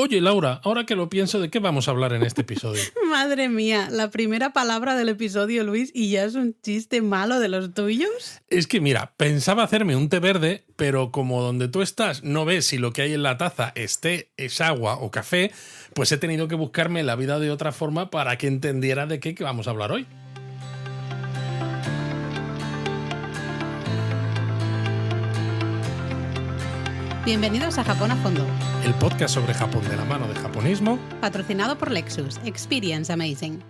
Oye, Laura, ahora que lo pienso, ¿de qué vamos a hablar en este episodio? Madre mía, la primera palabra del episodio, Luis, y ya es un chiste malo de los tuyos. Es que mira, pensaba hacerme un té verde, pero como donde tú estás no ves si lo que hay en la taza es té, es agua o café, pues he tenido que buscarme la vida de otra forma para que entendiera de qué vamos a hablar hoy. Bienvenidos a Japón a Fondo, El podcast sobre Japón de la mano de Japonismo. patrocinado por Lexus. Experience Amazing.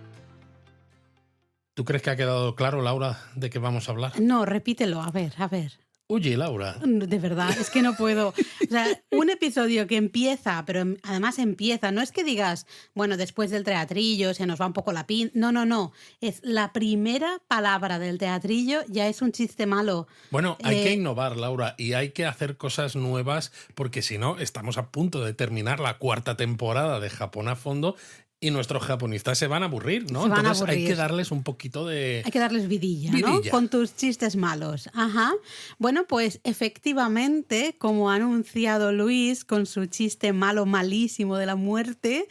¿Tú crees que ha quedado claro, Laura, de qué vamos a hablar? No, repítelo, a ver. Oye, Laura. De verdad, es que no puedo. O sea, un episodio que empieza, pero además empieza, no es que digas, bueno, después del teatrillo se nos va un poco la pin. No. Es la primera palabra del teatrillo, ya es un chiste malo. Bueno, hay que innovar, Laura, y hay que hacer cosas nuevas, porque si no, estamos a punto de terminar la 4ª temporada de Japón a Fondo y nuestros japonistas se van a aburrir, ¿no? Entonces hay que darles un poquito de... Hay que darles vidilla, ¿no? Con tus chistes malos. Ajá. Bueno, pues efectivamente, como ha anunciado Luis con su chiste malo, malísimo de la muerte,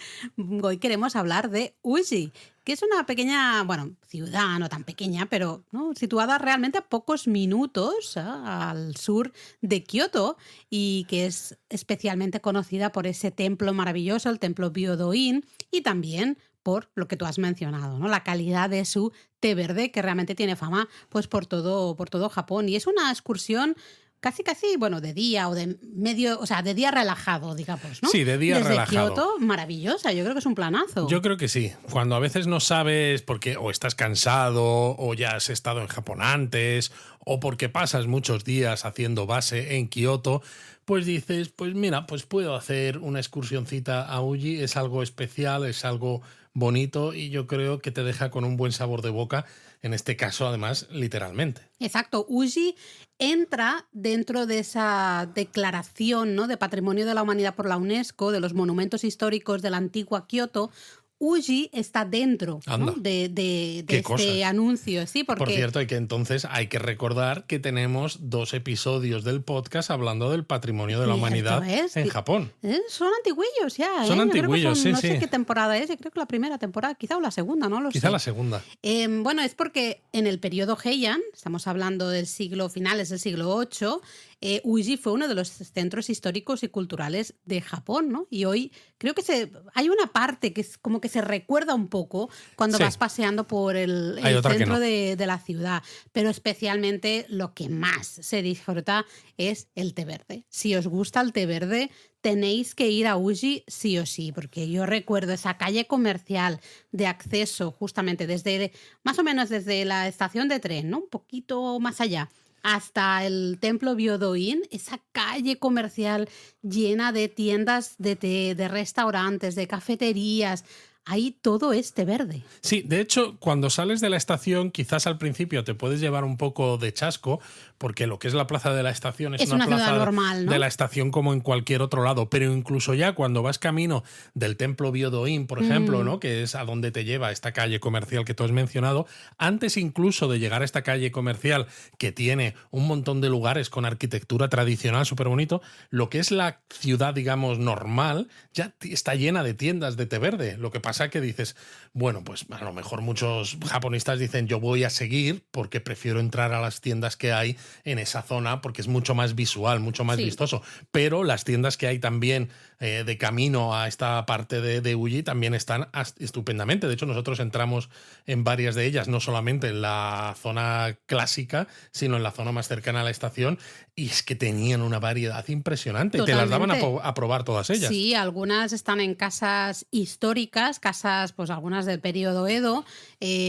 hoy queremos hablar de Uji, que es una pequeña, bueno, ciudad, no tan pequeña, pero ¿no? Situada realmente a pocos minutos al sur de Kioto y que es especialmente conocida por ese templo maravilloso, el templo Byodo-in, y también por lo que tú has mencionado, ¿no? La calidad de su té verde, que realmente tiene fama pues por todo Japón. Y es una excursión casi, bueno, de día o de medio, o sea, de día relajado, digamos, ¿no? Sí, de día Desde relajado. Kioto, maravillosa, yo creo que es un planazo. Yo creo que sí. Cuando a veces no sabes porque o estás cansado o ya has estado en Japón antes o porque pasas muchos días haciendo base en Kioto, pues dices, pues mira, pues puedo hacer una excursioncita a Uji, es algo especial, es algo bonito y yo creo que te deja con un buen sabor de boca, en este caso además literalmente. Exacto, Uji entra dentro de esa declaración, ¿no?, de Patrimonio de la Humanidad por la UNESCO, de los monumentos históricos de la antigua Kioto. Uji está dentro, ¿no?, de este cosas. anuncio. Sí, porque... Por cierto, entonces hay que recordar que tenemos 2 episodios del podcast hablando del patrimonio de la humanidad en Japón. Son antiguillos ya. Son antiguillos, sí. No sé qué temporada es, yo creo que la primera temporada, quizá o la segunda, no lo sé. Quizá la segunda. Bueno, es porque en el periodo Heian, estamos hablando del finales del siglo VIII, Uji fue uno de los centros históricos y culturales de Japón, ¿no? Y hoy creo que hay una parte que es como que se recuerda un poco cuando vas paseando por el centro de la ciudad, pero especialmente lo que más se disfruta es el té verde. Si os gusta el té verde, tenéis que ir a Uji sí o sí, porque yo recuerdo esa calle comercial de acceso justamente más o menos desde la estación de tren, ¿no?, un poquito más allá, hasta el templo Byodo-in, esa calle comercial llena de tiendas de té, de restaurantes, de cafeterías. Ahí todo es té verde. Sí, de hecho, cuando sales de la estación, quizás al principio te puedes llevar un poco de chasco, porque lo que es la plaza de la estación es una plaza normal, ¿no?, de la estación como en cualquier otro lado, pero incluso ya cuando vas camino del templo Byodo-in, por ejemplo, ¿no?, que es a donde te lleva esta calle comercial que tú has mencionado, antes incluso de llegar a esta calle comercial que tiene un montón de lugares con arquitectura tradicional súper bonito, lo que es la ciudad, digamos, normal, ya está llena de tiendas de té verde. Lo que pasa que dices, bueno, pues a lo mejor muchos japonistas dicen yo voy a seguir porque prefiero entrar a las tiendas que hay en esa zona porque es mucho más visual, mucho más vistoso. Pero las tiendas que hay también de camino a esta parte de Uji también están estupendamente. De hecho, nosotros entramos en varias de ellas, no solamente en la zona clásica, sino en la zona más cercana a la estación, y es que tenían una variedad impresionante. Totalmente. Y te las daban a probar todas ellas. Sí, algunas están en casas históricas, casas, pues algunas del periodo Edo,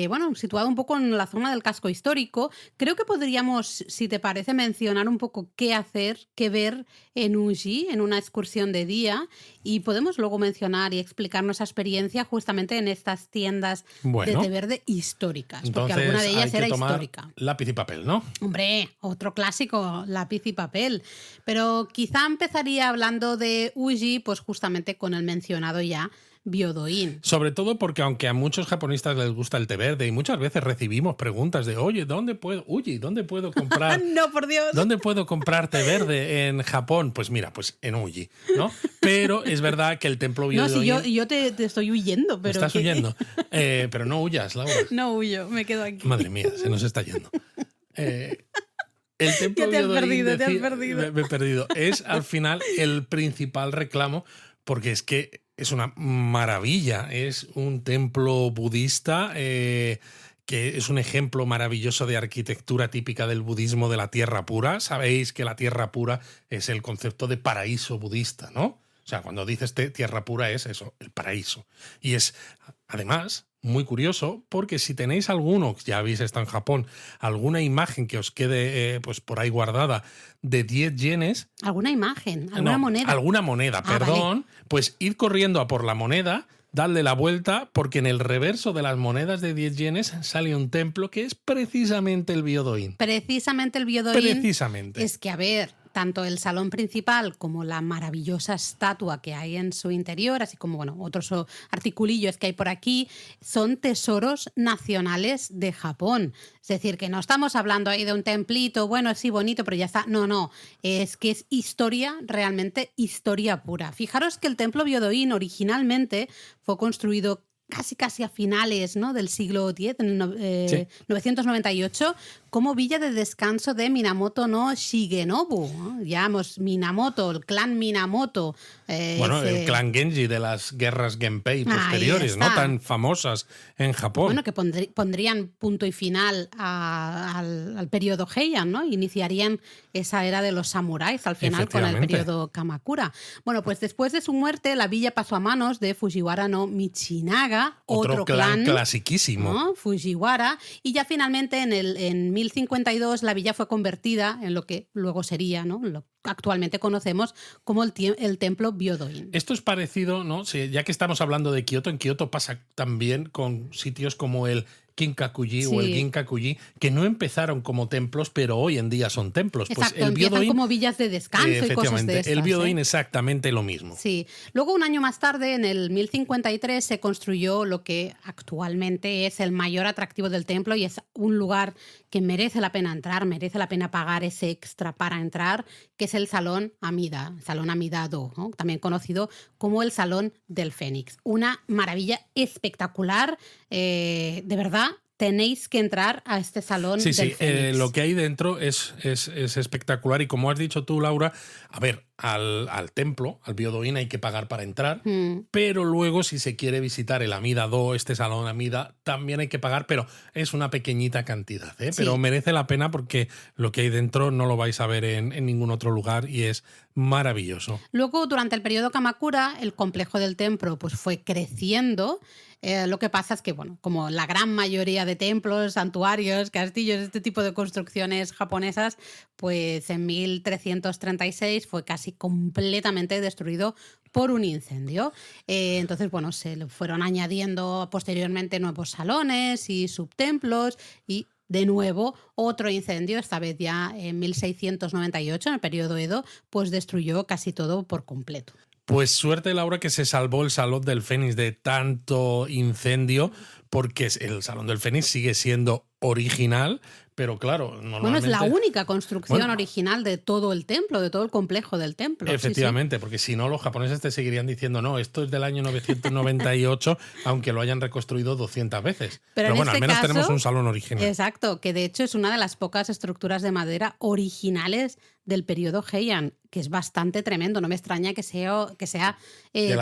bueno, situado un poco en la zona del casco histórico. Creo que podríamos, si te parece, mencionar un poco qué hacer, qué ver en Uji, en una excursión de día, y podemos luego mencionar y explicar nuestra experiencia justamente en estas tiendas de té verde históricas, entonces, porque alguna de ellas era tomar histórica. Lápiz y papel, ¿no? Hombre, otro clásico, lápiz y papel. Pero quizá empezaría hablando de Uji, pues justamente con el mencionado ya Byodo-in. Sobre todo porque aunque a muchos japonistas les gusta el té verde y muchas veces recibimos preguntas de, oye, ¿dónde puedo comprar? No, por Dios. ¿Dónde puedo comprar té verde en Japón? Pues mira, pues en Uji, ¿no? Pero es verdad que el templo Byodo-in... No, si yo te estoy huyendo, pero... Estás huyendo. Pero no huyas, Laura. No huyo, me quedo aquí. Madre mía, se nos está yendo. El templo Ya te has Byodo-in perdido, te has perdido. Me he perdido. Es al final el principal reclamo porque es que es una maravilla. Es un templo budista que es un ejemplo maravilloso de arquitectura típica del budismo de la tierra pura. Sabéis que la tierra pura es el concepto de paraíso budista, ¿no? O sea, cuando dices tierra pura es eso, el paraíso. Y es, además, muy curioso porque si tenéis alguno, ya habéis estado en Japón, alguna imagen que os quede pues por ahí guardada de 10 yenes... ¿Alguna imagen? ¿Alguna moneda? Alguna moneda, perdón. Vale. Pues id corriendo a por la moneda, dadle la vuelta, porque en el reverso de las monedas de 10 yenes sale un templo que es precisamente el Byodo-in. Precisamente el Byodo-in. Precisamente. Es que, a ver, tanto el salón principal como la maravillosa estatua que hay en su interior, así como bueno, otros articulillos que hay por aquí, son tesoros nacionales de Japón. Es decir, que no estamos hablando ahí de un templito, bueno, sí, bonito, pero ya está. No, es que es historia, realmente historia pura. Fijaros que el templo Byodo-in originalmente fue construido casi a finales, ¿no?, del siglo X, en el 998, como villa de descanso de Minamoto no Shigenobu, ¿no? Digamos, Minamoto, el clan Minamoto. El clan Genji de las guerras Genpei posteriores, ¿no?, tan famosas en Japón. Bueno, que pondrían punto y final al periodo Heian, ¿no? Iniciarían esa era de los samuráis al final con el periodo Kamakura. Bueno, pues después de su muerte, la villa pasó a manos de Fujiwara no Michinaga, otro clan clasiquísimo, ¿no?, Fujiwara, y ya finalmente en 1052 la villa fue convertida en lo que luego sería, ¿no?, lo que actualmente conocemos como el templo Byodo-in. Esto es parecido, ¿no? Sí, ya que estamos hablando de Kioto, en Kioto pasa también con sitios como el Kinkakuji o el Ginkakuji, que no empezaron como templos, pero hoy en día son templos. Exacto, pues el empiezan como villas de descanso y cosas de estas. El Byodo-in exactamente lo mismo. Sí. Luego, un año más tarde, en el 1053, se construyó lo que actualmente es el mayor atractivo del templo y es un lugar que merece la pena entrar, merece la pena pagar ese extra para entrar, que es el Salón Amida, Salón Amida-do, ¿no?, también conocido como el Salón del Fénix. Una maravilla espectacular, de verdad. Tenéis que entrar a este salón del Fénix. Lo que hay dentro es espectacular y como has dicho tú, Laura, a ver, al templo, al Byodo-in hay que pagar para entrar, pero luego si se quiere visitar el Amida-do, este salón Amida, también hay que pagar, pero es una pequeñita cantidad, ¿eh? Pero merece la pena porque lo que hay dentro no lo vais a ver en ningún otro lugar y es maravilloso. Luego, durante el periodo Kamakura, el complejo del templo pues, fue creciendo. Lo que pasa es que, bueno, como la gran mayoría de templos, santuarios, castillos, este tipo de construcciones japonesas, pues en 1336 fue casi completamente destruido por un incendio. Entonces, bueno, se le fueron añadiendo posteriormente nuevos salones y subtemplos y de nuevo otro incendio, esta vez ya en 1698, en el periodo Edo, pues destruyó casi todo por completo. Pues suerte, Laura, que se salvó el Salón del Fénix de tanto incendio, porque el Salón del Fénix sigue siendo original, pero claro, normalmente... Bueno, es la única construcción original de todo el templo, de todo el complejo del templo. Efectivamente, porque si no, los japoneses te seguirían diciendo, no, esto es del año 998, aunque lo hayan reconstruido 200 veces. Pero bueno, al menos tenemos un salón original. Exacto, que de hecho es una de las pocas estructuras de madera originales del periodo Heian, que es bastante tremendo. No me extraña que sea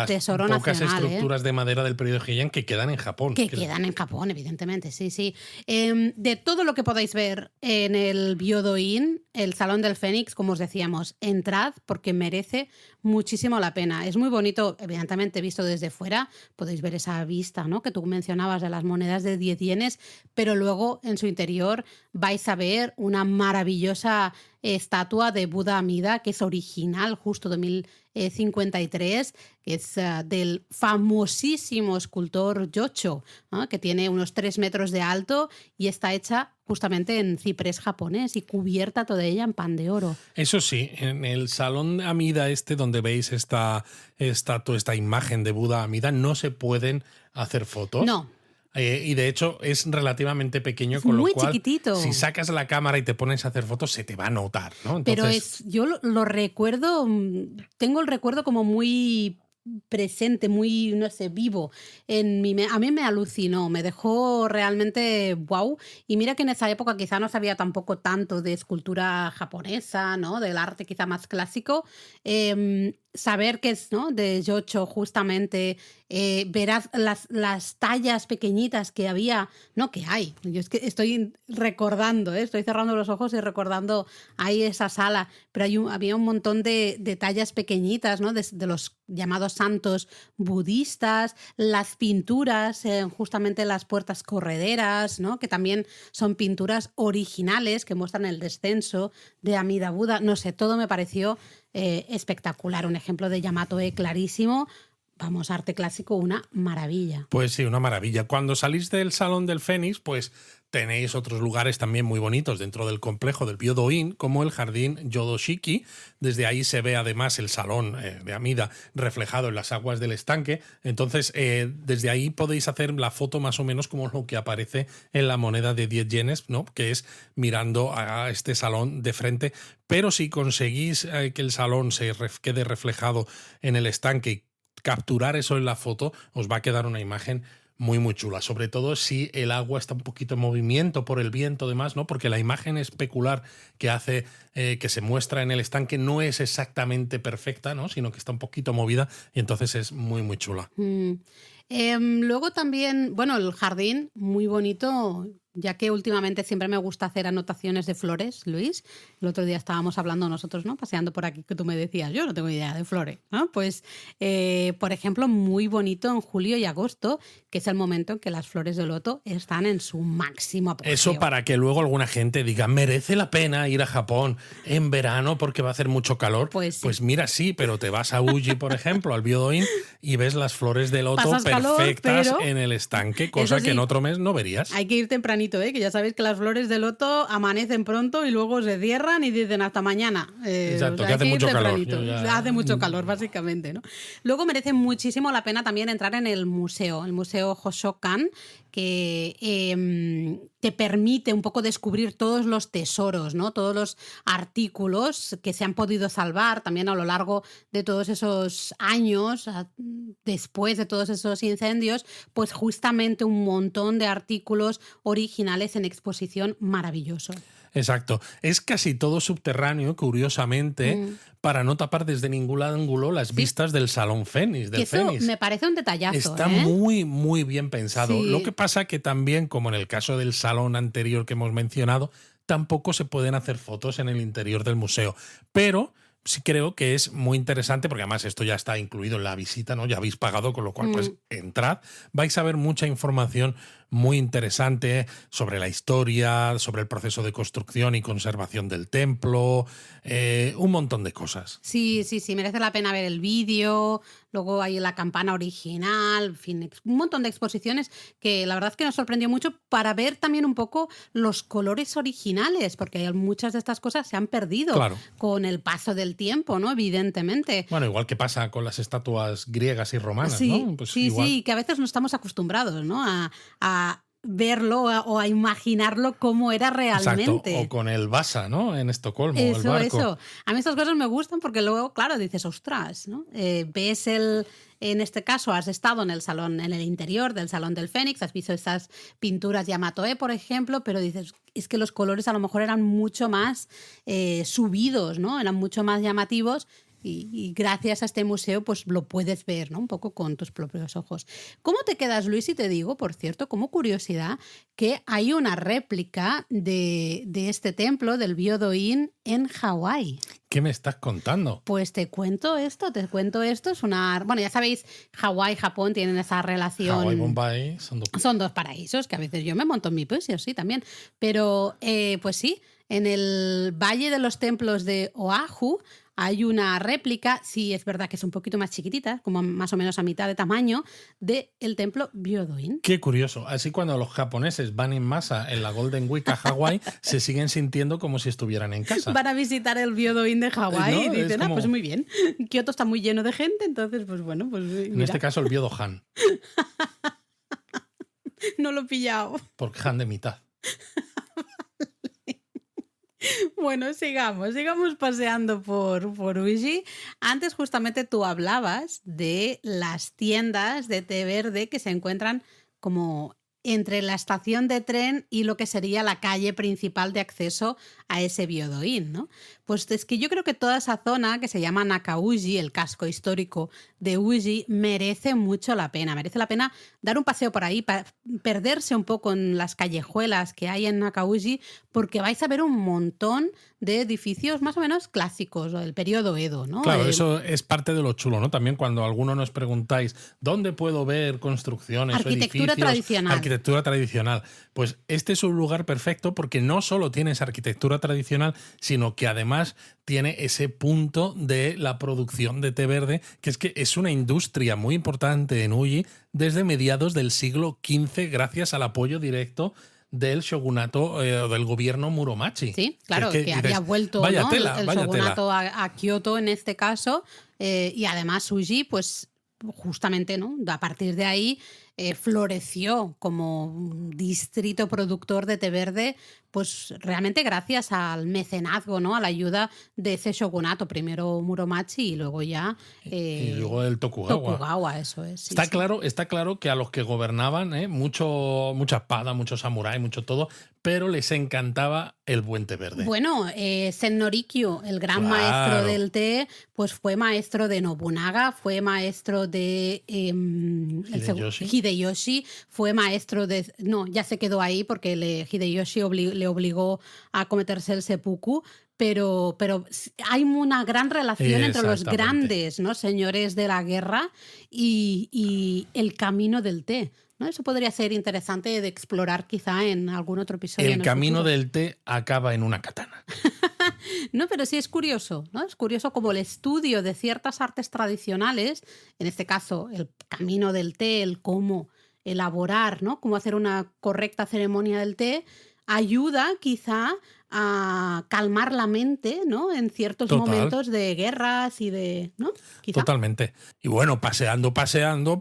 tesoro nacional. Pocas estructuras de madera del periodo Heian que quedan en Japón. Que quedan en Japón, evidentemente, sí. De todo lo que podáis ver en el Byodo-in, el Salón del Fénix, como os decíamos, entrad porque merece muchísimo la pena. Es muy bonito, evidentemente, visto desde fuera. Podéis ver esa vista, ¿no?, que tú mencionabas de las monedas de 10 yenes, pero luego en su interior vais a ver una maravillosa estatua de Buda Amida, que es original, justo de 53, que es del famosísimo escultor Yocho, ¿no? Que tiene unos 3 metros de alto y está hecha justamente en ciprés japonés y cubierta toda ella en pan de oro. Eso sí, en el salón Amida donde veis esta estatua, esta imagen de Buda Amida, no se pueden hacer fotos. No. Y de hecho es relativamente pequeño, Es con lo muy cual, chiquitito. si sacas la cámara y te pones a hacer fotos, se te va a notar, ¿no? Entonces, Pero yo lo recuerdo, tengo el recuerdo como muy presente, muy, no sé, vivo. A mí me alucinó, me dejó realmente wow. Y mira que en esa época quizá no sabía tampoco tanto de escultura japonesa, ¿no? Del arte quizá más clásico. Saber que es, ¿no? De Yocho justamente, verás las tallas pequeñitas que había, no que hay. Yo es que estoy recordando, estoy cerrando los ojos y recordando ahí esa sala, pero había un montón de tallas pequeñitas, ¿no? De los llamados santos budistas, las pinturas, justamente las puertas correderas, ¿no? Que también son pinturas originales que muestran el descenso de Amida Buda. No sé, todo me pareció espectacular. Un ejemplo de Yamato-e clarísimo. Vamos, arte clásico, una maravilla. pues sí, una maravilla. Cuando salís del Salón del Fénix, pues tenéis otros lugares también muy bonitos dentro del complejo del Byodo-in, como el jardín Yodoshiki. Desde ahí se ve además el salón de Amida reflejado en las aguas del estanque. Entonces, desde ahí podéis hacer la foto más o menos como lo que aparece en la moneda de 10 yenes, ¿no? Que es mirando a este salón de frente. Pero si conseguís que el salón quede reflejado en el estanque y capturar eso en la foto, os va a quedar una imagen muy chula, sobre todo si el agua está un poquito en movimiento por el viento, demás, ¿no? Porque la imagen especular que hace, que se muestra en el estanque, no es exactamente perfecta, ¿no? Sino que está un poquito movida y entonces es muy chula. Luego también, bueno, el jardín, muy bonito, ya que últimamente siempre me gusta hacer anotaciones de flores, Luis. El otro día estábamos hablando nosotros, ¿no? Paseando por aquí, que tú me decías, yo no tengo idea de flores, ¿no? Pues, por ejemplo, muy bonito en julio y agosto, que es el momento en que las flores de loto están en su máximo apogeo. Eso para que luego alguna gente diga, merece la pena ir a Japón en verano porque va a hacer mucho calor. Pues sí. Pues mira, sí, pero te vas a Uji, por ejemplo, al Byodo-in, y ves las flores de loto Pasas calor, perfectas pero en el estanque, cosa eso sí, que en otro mes no verías. hay que ir tempranito, que ya sabéis que las flores de loto amanecen pronto y luego se cierran y dicen hasta mañana. Exacto, O sea, que hace hay ir mucho calor. tempranito. Hace mucho calor, básicamente, ¿no? Luego merece muchísimo la pena también entrar en el museo Hoshokan, que te permite un poco descubrir todos los tesoros, ¿no? Todos los artículos que se han podido salvar también a lo largo de todos esos años, después de todos esos incendios, pues justamente un montón de artículos originales en exposición maravilloso. Exacto. Es casi todo subterráneo, curiosamente, para no tapar desde ningún ángulo las vistas del Salón Fénix, del Que eso Fénix. me parece un detallazo. Está ¿eh? muy bien pensado. Sí. Lo que pasa que también, como en el caso del salón anterior que hemos mencionado, tampoco se pueden hacer fotos en el interior del museo. Pero sí creo que es muy interesante, porque además esto ya está incluido en la visita, ¿no? Ya habéis pagado, con lo cual pues entrad. Vais a ver mucha información muy interesante sobre la historia, sobre el proceso de construcción y conservación del templo, un montón de cosas. Sí, merece la pena ver el vídeo, luego hay la campana original, en fin, un montón de exposiciones que la verdad es que nos sorprendió mucho para ver también un poco los colores originales, porque muchas de estas cosas se han perdido con el paso del tiempo, ¿no? Evidentemente. Bueno, igual que pasa con las estatuas griegas y romanas, sí, ¿no? Pues sí, que a veces no estamos acostumbrados, ¿no? A verlo o a imaginarlo como era realmente. Exacto, o con el Vasa, ¿no? En Estocolmo, eso, el barco. Eso. A mí estas cosas me gustan porque luego, claro, dices, ostras, ¿no? Ves en este caso has estado en el salón, en el interior del Salón del Fénix, has visto esas pinturas Yamato-e, por ejemplo, pero dices, es que los colores a lo mejor eran mucho más subidos, ¿no? Eran mucho más llamativos. Y gracias a este museo pues lo puedes ver, ¿no? Un poco con tus propios ojos. ¿Cómo te quedas, Luis? Y te digo, por cierto, como curiosidad, que hay una réplica de este templo, del Byodo-in, en Hawái. ¿Qué me estás contando? Pues te cuento esto. Es una... Bueno, ya sabéis, Hawái y Japón tienen esa relación... Hawái y Bombay son dos paraísos, que a veces yo me monto en mi pusio, sí, también. Pero, pues sí, en el Valle de los Templos de Oahu hay una réplica, sí es verdad que es un poquito más chiquitita, como más o menos a mitad de tamaño, del templo Byodo-in. Qué curioso. Así cuando los japoneses van en masa en la Golden Week a Hawái, se siguen sintiendo como si estuvieran en casa. Van a visitar el Byodo-in de Hawái ¿No? y dicen, Es como- pues muy bien, Kioto está muy lleno de gente, entonces pues bueno, pues En mira, este caso el Byodo-han, no lo he pillado. porque han de mitad. Bueno, sigamos paseando por Uji. Antes justamente tú hablabas de las tiendas de té verde que se encuentran como entre la estación de tren y lo que sería la calle principal de acceso a ese Byodo-in, ¿no? Pues es que yo creo que toda esa zona que se llama Nakauji, el casco histórico de Uji, merece mucho la pena. Merece la pena dar un paseo por ahí, perderse un poco en las callejuelas que hay en Nakauji, porque vais a ver un montón de edificios más o menos clásicos, del periodo Edo, ¿no? Claro, eso es parte de lo chulo, ¿no? También cuando algunos nos preguntáis ¿dónde puedo ver construcciones o Arquitectura edificios? tradicional. Arquitectura tradicional. Pues este es un lugar perfecto porque no solo tienes arquitectura tradicional, sino que además tiene ese punto de la producción de té verde, que es que es una industria muy importante en Uji desde mediados del siglo XV gracias al apoyo directo del shogunato del gobierno Muromachi. Sí, claro, que dices, había vuelto, vaya ¿no? tela, el vaya shogunato a Kioto en este caso, y además Uji, pues justamente, ¿no? A partir de ahí floreció como un distrito productor de té verde, pues realmente gracias al mecenazgo, ¿no? A la ayuda de ese shogunato, primero Muromachi y luego ya y luego el Tokugawa. Tokugawa, eso es. Sí, Está sí. claro, está claro que a los que gobernaban, mucha espada, mucho samurái, mucho todo, pero les encantaba el buen té verde. Bueno, Sen Norikyu, el gran Claro. maestro del té, pues fue maestro de Nobunaga, fue maestro de Hideyoshi, fue maestro de... No, ya se quedó ahí porque Hideyoshi le obligó a cometerse el seppuku, pero hay una gran relación entre los Exactamente. grandes, ¿no? Señores de la guerra y el camino del té, ¿no? Eso podría ser interesante de explorar quizá en algún otro episodio. El camino del té acaba en una katana. No, pero sí es curioso, ¿no? Es curioso como el estudio de ciertas artes tradicionales, en este caso el camino del té, el cómo elaborar, ¿no? Cómo hacer una correcta ceremonia del té, ayuda quizá a calmar la mente, ¿no? En ciertos Total. momentos de guerras y de... ¿no? Quizá. Totalmente. Y bueno, paseando,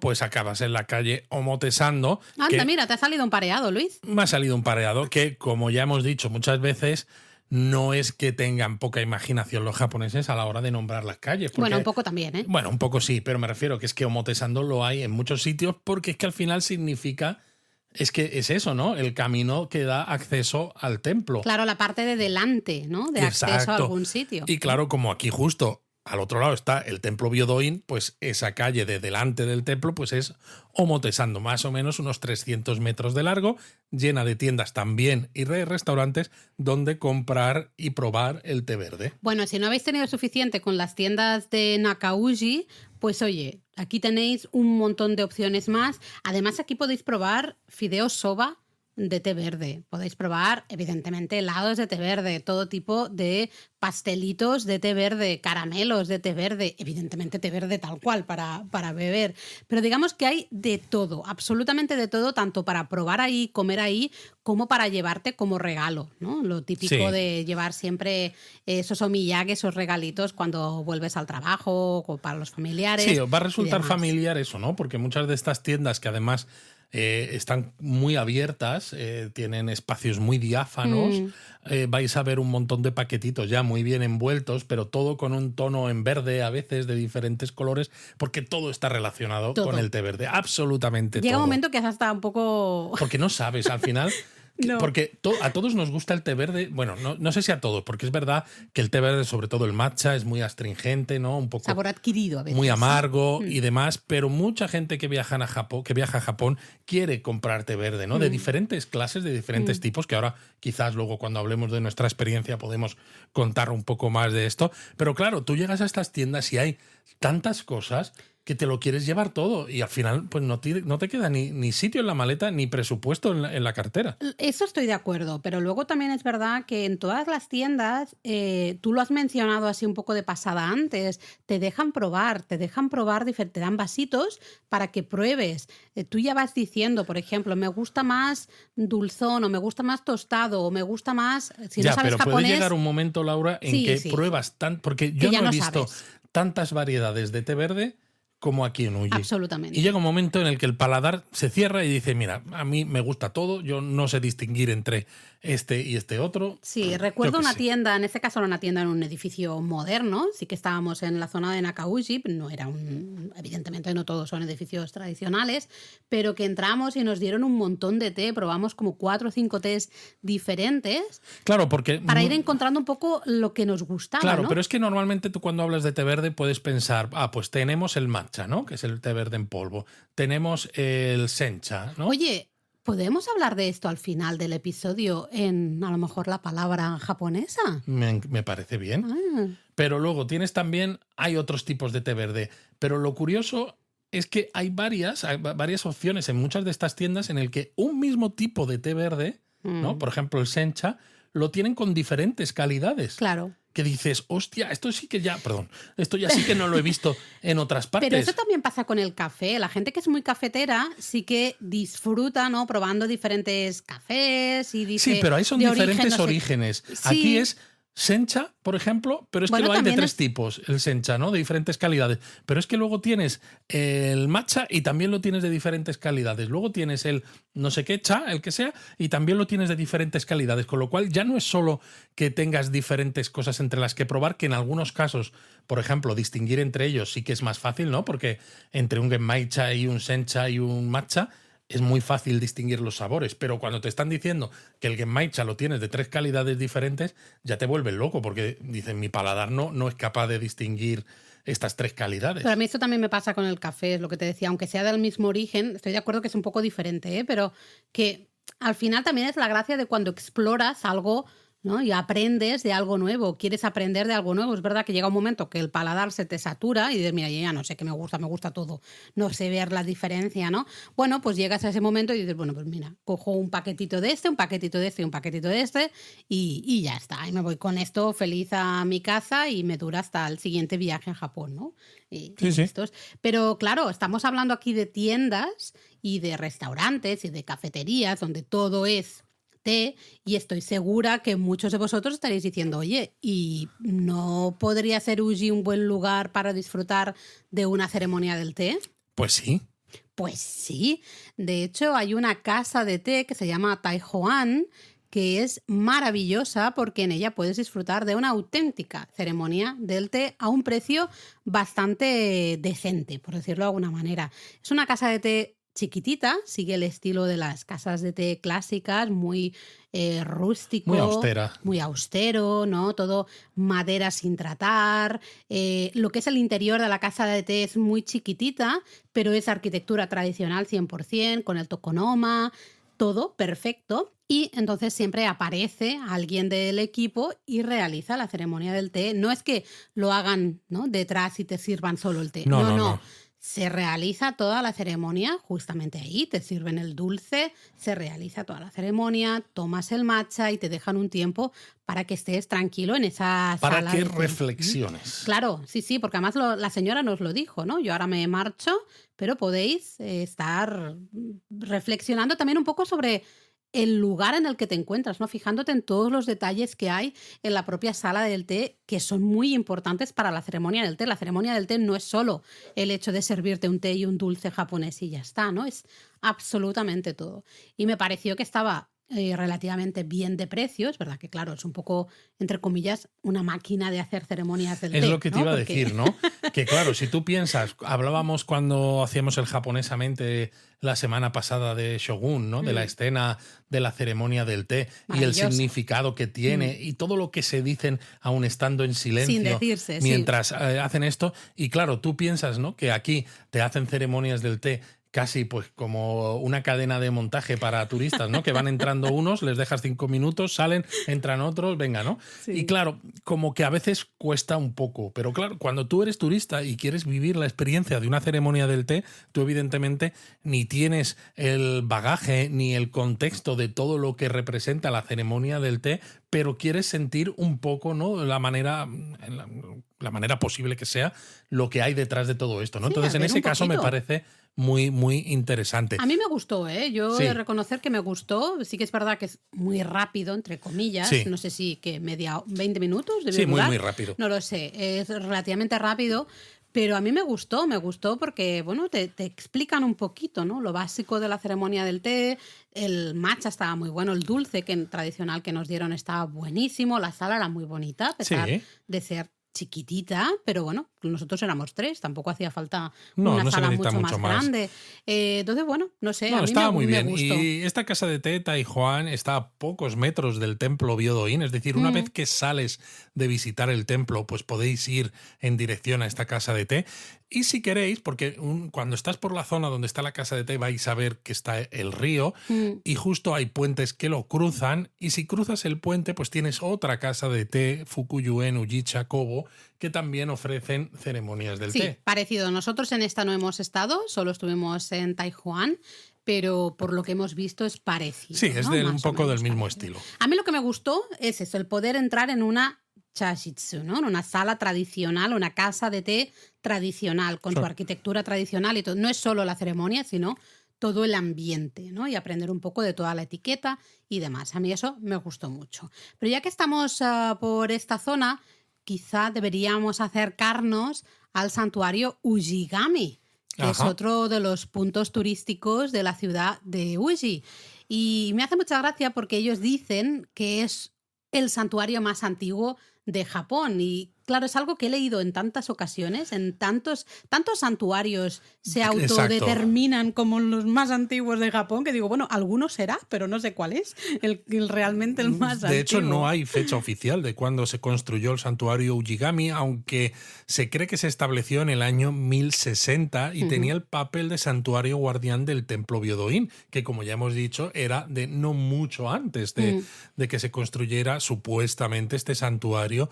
pues acabas en la calle Omotesando. Anda, que mira, te ha salido un pareado, Luis. me ha salido un pareado que, como ya hemos dicho muchas veces, no es que tengan poca imaginación los japoneses a la hora de nombrar las calles. Porque, Bueno, un poco también, ¿eh? Bueno, un poco sí, pero me refiero que es que Omotesando lo hay en muchos sitios porque es que al final significa... Es que es eso, ¿no? El camino que da acceso al templo. Claro, la parte de delante, ¿no? De acceso a Exacto. algún sitio. Y claro, como aquí justo al otro lado está el templo Byodo-in, pues esa calle de delante del templo pues es Omotesando, más o menos unos 300 metros de largo, llena de tiendas también y de restaurantes donde comprar y probar el té verde. Bueno, si no habéis tenido suficiente con las tiendas de Nakauji, pues oye, aquí tenéis un montón de opciones más. Además, aquí podéis probar fideos soba de té verde. Podéis probar, evidentemente, helados de té verde, todo tipo de pastelitos de té verde, caramelos de té verde, evidentemente té verde tal cual para beber. Pero digamos que hay de todo, absolutamente de todo, tanto para probar ahí, comer ahí, como para llevarte como regalo, ¿no? Lo típico Sí. de llevar siempre esos omiyage, esos regalitos cuando vuelves al trabajo o para los familiares. Sí, os va a resultar y demás. familiar eso, ¿no? Porque muchas de estas tiendas que además están muy abiertas, tienen espacios muy diáfanos, vais a ver un montón de paquetitos ya muy bien envueltos, pero todo con un tono en verde a veces de diferentes colores, porque todo está relacionado Todo. con el té verde, absolutamente Llega todo. un momento que es hasta un poco... Porque no sabes al final. No. Porque a todos nos gusta el té verde. Bueno, no sé si a todos, porque es verdad que el té verde, sobre todo el matcha, es muy astringente, ¿no? Un poco sabor adquirido a veces. muy amargo y demás, pero mucha gente que viaja a Japón quiere comprar té verde, ¿no? De diferentes clases, de diferentes tipos, que ahora quizás luego cuando hablemos de nuestra experiencia podemos contar un poco más de esto. Pero claro, tú llegas a estas tiendas y hay tantas cosas que te lo quieres llevar todo y al final pues no te queda ni sitio en la maleta ni presupuesto en la cartera. Eso estoy de acuerdo, pero luego también es verdad que en todas las tiendas, tú lo has mencionado así un poco de pasada antes, te dejan probar, te dan vasitos para que pruebes. Tú ya vas diciendo, por ejemplo, me gusta más dulzón o me gusta más tostado o me gusta más, si no Ya, sabes pero puede japonés, llegar un momento, Laura, en sí, que sí, pruebas porque que yo ya no he no visto sabes. tantas variedades de té verde como aquí en Uji. Y Absolutamente. llega un momento en el que el paladar se cierra y dice, mira, a mí me gusta todo, yo no sé distinguir entre este y este otro. Sí, Yo recuerdo qué una sé. tienda, en este caso era una tienda en un edificio moderno, sí que estábamos en la zona de Nakauji, no era evidentemente no todos son edificios tradicionales, pero que entramos y nos dieron un montón de té, probamos como 4 o 5 tés diferentes Claro, porque para ir encontrando un poco lo que nos gustaba, claro, ¿no? pero es que normalmente tú cuando hablas de té verde puedes pensar, pues tenemos el matcha, ¿no? Que es el té verde en polvo. Tenemos el sencha, ¿no? Oye, ¿podemos hablar de esto al final del episodio en a lo mejor la palabra japonesa? Me parece bien. Ah, Pero luego hay otros tipos de té verde. Pero lo curioso es que hay varias opciones en muchas de estas tiendas en el que un mismo tipo de té verde, ¿no? Por ejemplo, el sencha, lo tienen con diferentes calidades. claro. Que dices, hostia, esto ya sí que no lo he visto en otras partes. Pero eso también pasa con el café. La gente que es muy cafetera sí que disfruta, ¿no? Probando diferentes cafés y dice... Sí, pero ahí son de origen, diferentes no sé. orígenes. Sí. Aquí es sencha, por ejemplo, pero es que Bueno, lo hay de también 3 es- tipos, el sencha, ¿no? De diferentes calidades. Pero es que luego tienes el matcha y también lo tienes de diferentes calidades. Luego tienes el no sé qué cha, el que sea, y también lo tienes de diferentes calidades. Con lo cual ya no es solo que tengas diferentes cosas entre las que probar, que en algunos casos, por ejemplo, distinguir entre ellos sí que es más fácil, ¿no? Porque entre un genmaicha y un sencha y un matcha es muy fácil distinguir los sabores, pero cuando te están diciendo que el genmaicha lo tienes de 3 calidades diferentes, ya te vuelves loco, porque dicen, mi paladar no es capaz de distinguir estas 3 calidades. Pero a mí esto también me pasa con el café, es lo que te decía, aunque sea del mismo origen, estoy de acuerdo que es un poco diferente, ¿eh? Pero que al final también es la gracia de cuando exploras algo, ¿no? Y aprendes de algo nuevo, quieres aprender de algo nuevo. Es verdad que llega un momento que el paladar se te satura y dices, mira, yo ya no sé qué me gusta todo, no sé ver la diferencia, ¿no? Bueno, pues llegas a ese momento y dices, bueno, pues mira, cojo un paquetito de este, un paquetito de este y un paquetito de este y ya está. Y me voy con esto feliz a mi casa y me dura hasta el siguiente viaje a Japón, ¿no? Y Sí. listos. Pero claro, estamos hablando aquí de tiendas y de restaurantes y de cafeterías donde todo es té y estoy segura que muchos de vosotros estaréis diciendo, oye, ¿y no podría ser Uji un buen lugar para disfrutar de una ceremonia del té? Pues sí. Pues sí. De hecho, hay una casa de té que se llama Taihoan, que es maravillosa porque en ella puedes disfrutar de una auténtica ceremonia del té a un precio bastante decente, por decirlo de alguna manera. Es una casa de té chiquitita, sigue el estilo de las casas de té clásicas, muy rústico, Muy austera. muy austero, ¿no? Todo madera sin tratar. Lo que es el interior de la casa de té es muy chiquitita, pero es arquitectura tradicional 100%, con el tokonoma, todo perfecto. Y entonces siempre aparece alguien del equipo y realiza la ceremonia del té. No es que lo hagan, ¿no?, detrás y te sirvan solo el té. No. Se realiza toda la ceremonia justamente ahí, te sirven el dulce, se realiza toda la ceremonia, tomas el matcha y te dejan un tiempo para que estés tranquilo en esa Para sala que de té. reflexiones. Claro, sí, porque además la señora nos lo dijo, ¿no? Yo ahora me marcho, pero podéis estar reflexionando también un poco sobre el lugar en el que te encuentras, ¿no? Fijándote en todos los detalles que hay en la propia sala del té, que son muy importantes para la ceremonia del té. La ceremonia del té no es solo el hecho de servirte un té y un dulce japonés y ya está, ¿no? Es absolutamente todo. Y me pareció que estaba relativamente bien de precio. Es verdad que, claro, es un poco, entre comillas, una máquina de hacer ceremonias del té. Es lo que te ¿no? iba a Porque... decir, ¿no? Que claro, si tú piensas, hablábamos cuando hacíamos el japonesamente la semana pasada de Shogun, ¿no? De la escena de la ceremonia del té y el significado que tiene y todo lo que se dicen aún estando en silencio sin decirse, mientras hacen esto. Y claro, tú piensas, ¿no?, que aquí te hacen ceremonias del té casi pues como una cadena de montaje para turistas, ¿no? Que van entrando unos, les dejas 5 minutos, salen, entran otros, venga, ¿no? Y Sí. claro, como que a veces cuesta un poco, pero claro, cuando tú eres turista y quieres vivir la experiencia de una ceremonia del té, tú evidentemente ni tienes el bagaje ni el contexto de todo lo que representa la ceremonia del té, pero quieres sentir un poco, ¿no? La manera posible que sea lo que hay detrás de todo esto, ¿no? Sí, a Entonces, en ver un ese caso me poquito. parece muy, muy interesante. A mí me gustó, ¿eh? Yo he de Sí, reconocer que me gustó. Sí que es verdad que es muy rápido, entre comillas. sí, No sé si que 20 minutos debe sí, muy, durar. muy rápido. No lo sé. Es relativamente rápido. Pero a mí me gustó porque, bueno, te explican un poquito, ¿no? Lo básico de la ceremonia del té. El matcha estaba muy bueno, el dulce tradicional que nos dieron estaba buenísimo, la sala era muy bonita, a pesar Sí, de ser chiquitita, pero bueno, nosotros éramos tres, tampoco hacía falta no, una no se sala necesita mucho mucho más más. grande. Entonces, bueno, no sé, a No, mí estaba muy me bien. gustó. Y esta casa de té, Taijuan, está a pocos metros del templo Byodo-in. Es decir, una Mm, vez que sales de visitar el templo, pues podéis ir en dirección a esta casa de té. Y si queréis, porque cuando estás por la zona donde está la casa de té, vais a ver que está el río mm. y justo hay puentes que lo cruzan. Y si cruzas el puente, pues tienes otra casa de té, Fukuyuen Ujicha Kobo, que también ofrecen ceremonias del Sí, té. parecido. Nosotros en esta no hemos estado, solo estuvimos en Taijuan, pero por lo que hemos visto es Sí, parecido, es ¿no? un Más o poco del menos mismo parecido. estilo. A mí lo que me gustó es eso, el poder entrar en una chashitsu, ¿no? En una sala tradicional, una casa de té tradicional, con su arquitectura tradicional y todo. No es solo la ceremonia, sino todo el ambiente, ¿no? Y aprender un poco de toda la etiqueta y demás. A mí eso me gustó mucho. Pero ya que estamos por esta zona, quizá deberíamos acercarnos al santuario Ujigami, que es Ajá. otro de los puntos turísticos de la ciudad de Uji. Y me hace mucha gracia porque ellos dicen que es el santuario más antiguo de Japón. Y claro, es algo que he leído en tantas ocasiones, en tantos santuarios se Exacto. autodeterminan como los más antiguos de Japón, que digo, bueno, alguno será, pero no sé cuál es realmente el más De hecho, no antiguo. hay fecha oficial de cuándo se construyó el santuario Ujigami, aunque se cree que se estableció en el año 1060 y tenía Ujú. el papel de santuario guardián del templo Byodo-in, que como ya hemos dicho, era de no mucho antes Mm. de que se construyera supuestamente este santuario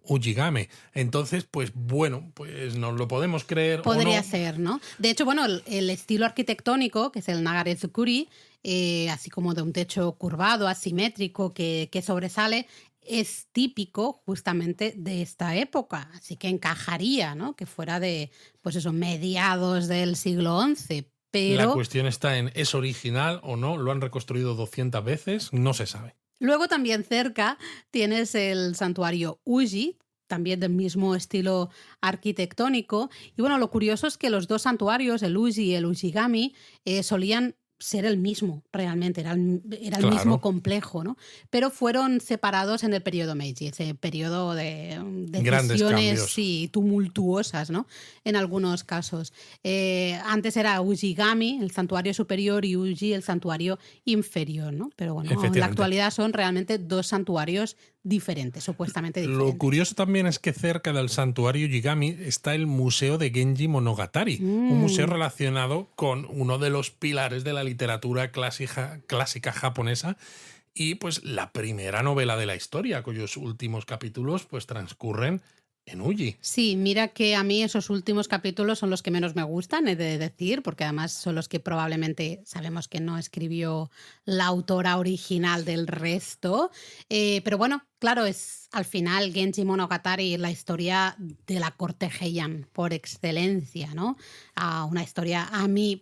Ujigame. Entonces, pues bueno, pues nos lo podemos creer o Podría no. ser, ¿no? De hecho, bueno, el estilo arquitectónico, que es el Nagare-zukuri, así como de un techo curvado, asimétrico, que sobresale, es típico justamente de esta época. Así que encajaría, ¿no? Que fuera de, pues eso, mediados del siglo XI. La Pero cuestión está en, ¿es original o no? ¿Lo han reconstruido 200 veces? No se sabe. luego también cerca tienes el santuario Uji, también del mismo estilo arquitectónico. Y bueno, lo curioso es que los dos santuarios, el Uji y el Ujigami, solían ser el mismo, realmente, era el mismo Claro, complejo, ¿no? Pero fueron separados en el periodo Meiji, ese periodo de grandes decisiones cambios. sí, tumultuosas, ¿no? En algunos casos. Antes era Ujigami, el santuario superior, y Uji, el santuario inferior, ¿no? Pero bueno, en la Efectivamente. actualidad son realmente dos santuarios diferentes, supuestamente Lo diferentes. curioso también es que cerca del santuario Yigami está el Museo de Genji Monogatari, un museo Mm. relacionado con uno de los pilares de la literatura clásica japonesa y pues la primera novela de la historia, cuyos últimos capítulos pues transcurren en Uji. Sí, mira que a mí esos últimos capítulos son los que menos me gustan, he de decir, porque además son los que probablemente sabemos que no escribió la autora original del resto. Pero bueno, claro, es al final Genji Monogatari la historia de la corte Heian por excelencia, ¿no? Una historia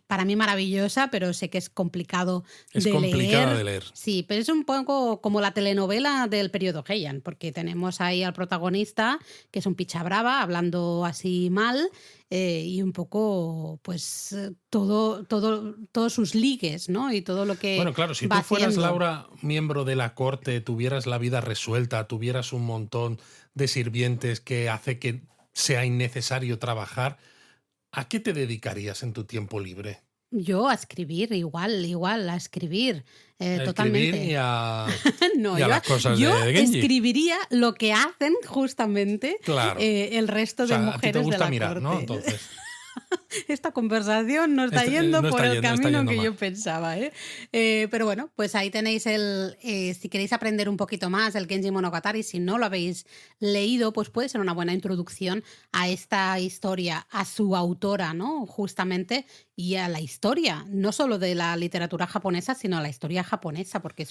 para mí maravillosa, pero sé que es complicado Es de complicada de leer. leer. Sí, pero es un poco como la telenovela del periodo Heian, porque tenemos ahí al protagonista que es un picha brava, hablando así mal, y un poco, pues, todos sus ligues, ¿no? Y todo lo que Bueno, claro, si va tú fueras, haciendo. Laura, miembro de la corte, tuvieras la vida resuelta, tuvieras un montón de sirvientes que hace que sea innecesario trabajar, ¿a qué te dedicarías en tu tiempo libre? Yo a escribir, igual, a escribir, A escribir totalmente. No, y a las cosas yo de Genji. escribiría lo que hacen justamente Claro. el resto O de sea, a ti te mujeres de gusta la mirar, ¿no? corte. Entonces. esta conversación no está yendo no por está el yendo, está camino yendo que mal. yo pensaba, ¿eh? Pero bueno, pues ahí tenéis si queréis aprender un poquito más del Genji Monogatari, si no lo habéis leído, pues puede ser una buena introducción a esta historia, a su autora, ¿no? Justamente, y a la historia, no solo de la literatura japonesa, sino a la historia japonesa, porque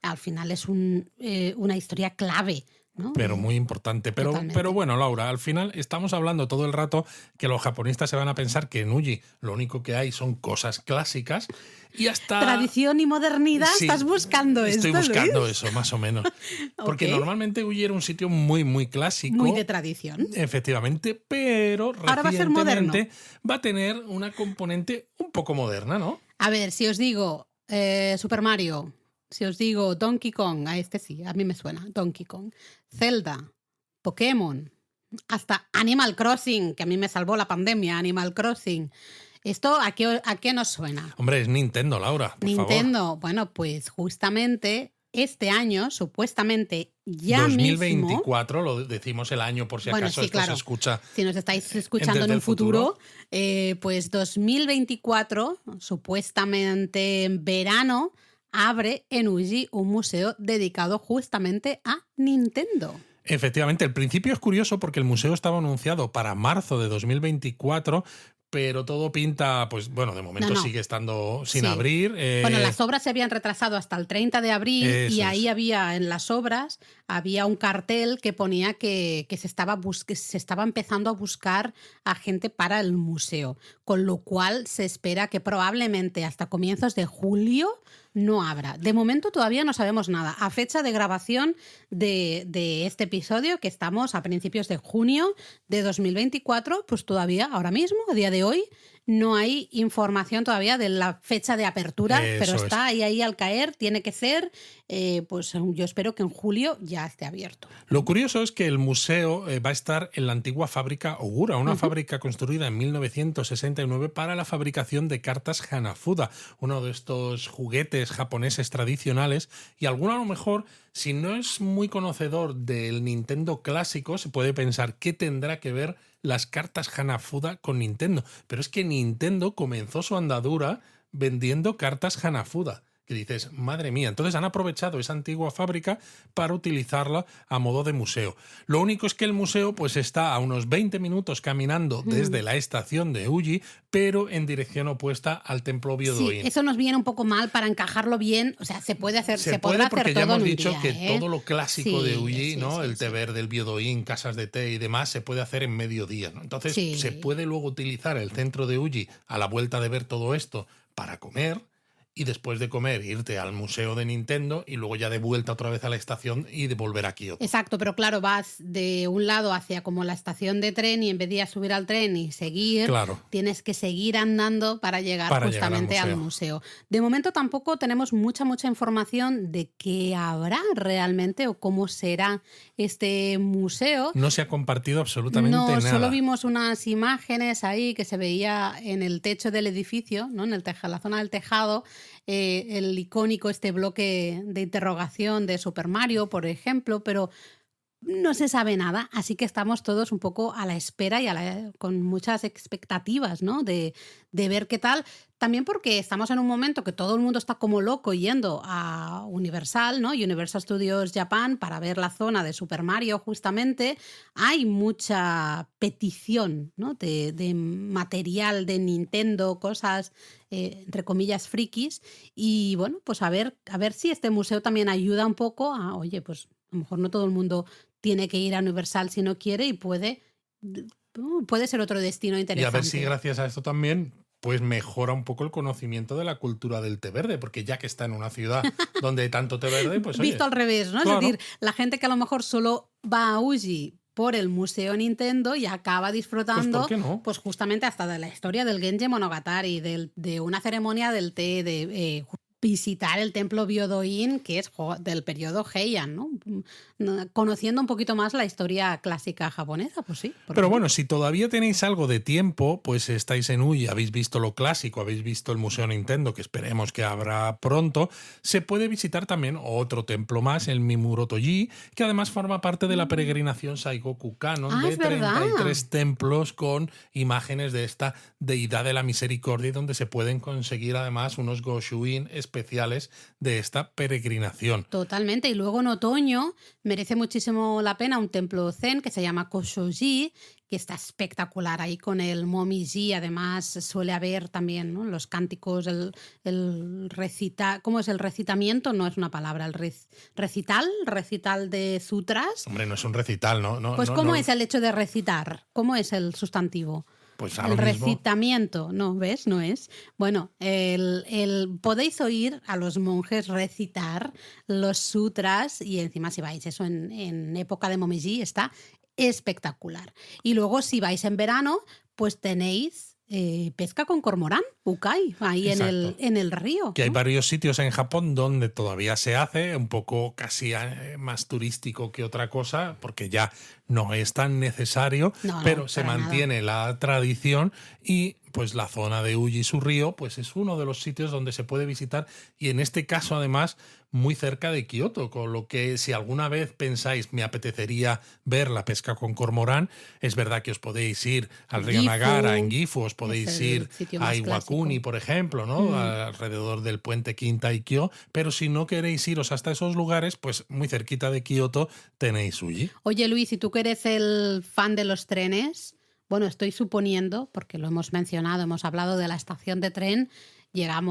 al final es una historia clave, ¿no? Pero muy importante. Pero Totalmente. bueno, Laura, al final estamos hablando todo el rato que los japonistas se van a pensar que en Uji lo único que hay son cosas clásicas y hasta... Tradición y modernidad, Sí, estás buscando estoy esto, buscando Luis. eso, más o menos. Ok, Porque normalmente Uji era un sitio muy, muy muy clásico, de tradición. efectivamente, pero Ahora va a ser moderno. recientemente va a tener una componente un poco moderna, ¿no? A ver, si os digo Super Mario, si os digo Donkey Kong, a este sí, a mí me suena, Donkey Kong, Zelda, Pokémon, hasta Animal Crossing, que a mí me salvó la pandemia, Animal Crossing. ¿Esto a qué nos suena? Hombre, es Nintendo, Laura, por favor. Nintendo, bueno, pues justamente este año, supuestamente ya 2024, mismo, lo decimos el año por si bueno, acaso sí, esto claro, se escucha si nos estáis escuchando en desde un el futuro. pues 2024, supuestamente en verano, abre en Uji un museo dedicado justamente a Nintendo. Efectivamente, el principio es curioso porque el museo estaba anunciado para marzo de 2024, pero todo pinta, pues bueno, de momento No. sigue estando sin Sí. abrir. Bueno, las obras se habían retrasado hasta el 30 de abril y Eso ahí es. había en las obras había un cartel que ponía que se estaba empezando a buscar a gente para el museo, con lo cual se espera que probablemente hasta comienzos de julio no abra. De momento todavía no sabemos nada. A fecha de grabación de este episodio, que estamos a principios de junio de 2024, pues todavía, ahora mismo, a día de hoy, no hay información todavía de la fecha de apertura, pero Eso está ahí al caer, tiene que ser, pues yo espero que en julio ya esté abierto. Lo curioso es que el museo va a estar en la antigua fábrica Ogura, una fábrica construida en 1969 para la fabricación de cartas Hanafuda, uno de estos juguetes japoneses tradicionales, y alguno a lo mejor, si no es muy conocedor del Nintendo clásico, se puede pensar qué tendrá que ver las cartas Hanafuda con Nintendo. Pero es que Nintendo comenzó su andadura vendiendo cartas Hanafuda. Que dices, madre mía, entonces han aprovechado esa antigua fábrica para utilizarla a modo de museo. Lo único es que el museo pues está a unos 20 minutos caminando desde la estación de Uji, pero en dirección opuesta al templo Sí, Byodo-in. eso nos viene un poco mal para encajarlo bien. O sea, se puede hacer, Se podrá puede porque hacer ya todo hemos en un dicho día, que ¿eh? todo lo clásico de Sí, Uji, sí, ¿no? sí, El té sí. verde, el Byodo-in, casas de té y demás, se puede hacer en mediodía, ¿no? Entonces Sí. se puede luego utilizar el centro de Uji a la vuelta de ver todo esto para comer y después de comer irte al museo de Nintendo y luego ya de vuelta otra vez a la estación y de volver a Kioto. Exacto, pero claro, vas de un lado hacia como la estación de tren y en vez de ir a subir al tren y seguir, Claro. tienes que seguir andando para llegar Para llegar al justamente al museo. De momento tampoco tenemos mucha información de qué habrá realmente o cómo será este museo. No se ha compartido absolutamente nada. Solo vimos unas imágenes ahí que se veía en el techo del edificio, ¿no? En la zona del tejado, el icónico bloque de interrogación de Super Mario, por ejemplo, pero no se sabe nada, así que estamos todos un poco a la espera y con muchas expectativas, ¿no? De ver qué tal. También porque estamos en un momento que todo el mundo está como loco yendo a Universal, ¿no? Universal Studios Japan para ver la zona de Super Mario justamente. Hay mucha petición, ¿no? de material de Nintendo, cosas entre comillas frikis. Y bueno, pues a ver si este museo también ayuda un poco a, oye, pues a lo mejor no todo el mundo tiene que ir a Universal si no quiere y puede ser otro destino interesante. Y a ver si gracias a esto también pues mejora un poco el conocimiento de la cultura del té verde, porque ya que está en una ciudad donde hay tanto té verde, pues Visto oye, al revés, ¿no? claro. Es decir, la gente que a lo mejor solo va a Uji por el Museo Nintendo y acaba disfrutando, ¿por qué no? Pues justamente hasta de la historia del Genji Monogatari, de una ceremonia del té, visitar el templo Byodo-in, que es del periodo Heian, ¿no? Conociendo un poquito más la historia clásica japonesa, pues sí. Pero bueno, si todavía tenéis algo de tiempo, pues estáis en Uji, habéis visto lo clásico, habéis visto el Museo Nintendo, que esperemos que habrá pronto, se puede visitar también otro templo más, el Mimuro-Toji, que además forma parte de la peregrinación Saigoku Kanon de 33 templos con imágenes de esta deidad de la misericordia, donde se pueden conseguir además unos Goshuin especiales de esta peregrinación. Totalmente. Y luego en otoño merece muchísimo la pena un templo zen que se llama Koshoji, que está espectacular ahí con el Momiji. Además suele haber también, ¿no?, los cánticos, el recita, ¿cómo es? El recitamiento, no es una palabra, el recital de sutras. Hombre, no es un recital, ¿no? Pues ¿cómo es el hecho de recitar? ¿Cómo es el sustantivo? Pues el recitamiento, ¿no? ¿Ves? No es. Bueno, podéis oír a los monjes recitar los sutras y encima si vais eso en época de Momiji está espectacular. Y luego si vais en verano, pues tenéis pesca con cormorán, ukai, ahí en el río. Que hay varios sitios en Japón donde todavía se hace, un poco casi más turístico que otra cosa, porque ya no es tan necesario, pero se mantiene la tradición y pues la zona de Uji, su río, pues es uno de los sitios donde se puede visitar y en este caso además muy cerca de Kioto, con lo que si alguna vez pensáis me apetecería ver la pesca con cormorán, es verdad que os podéis ir al río Nagara en Gifu, os podéis ir a Iwakuni, por ejemplo, ¿no? Alrededor del puente Kintai-kyo, pero si no queréis iros hasta esos lugares, pues muy cerquita de Kioto tenéis Uji. Oye Luis, si tú que eres el fan de los trenes, bueno, estoy suponiendo, porque lo hemos mencionado, hemos hablado de la estación de tren,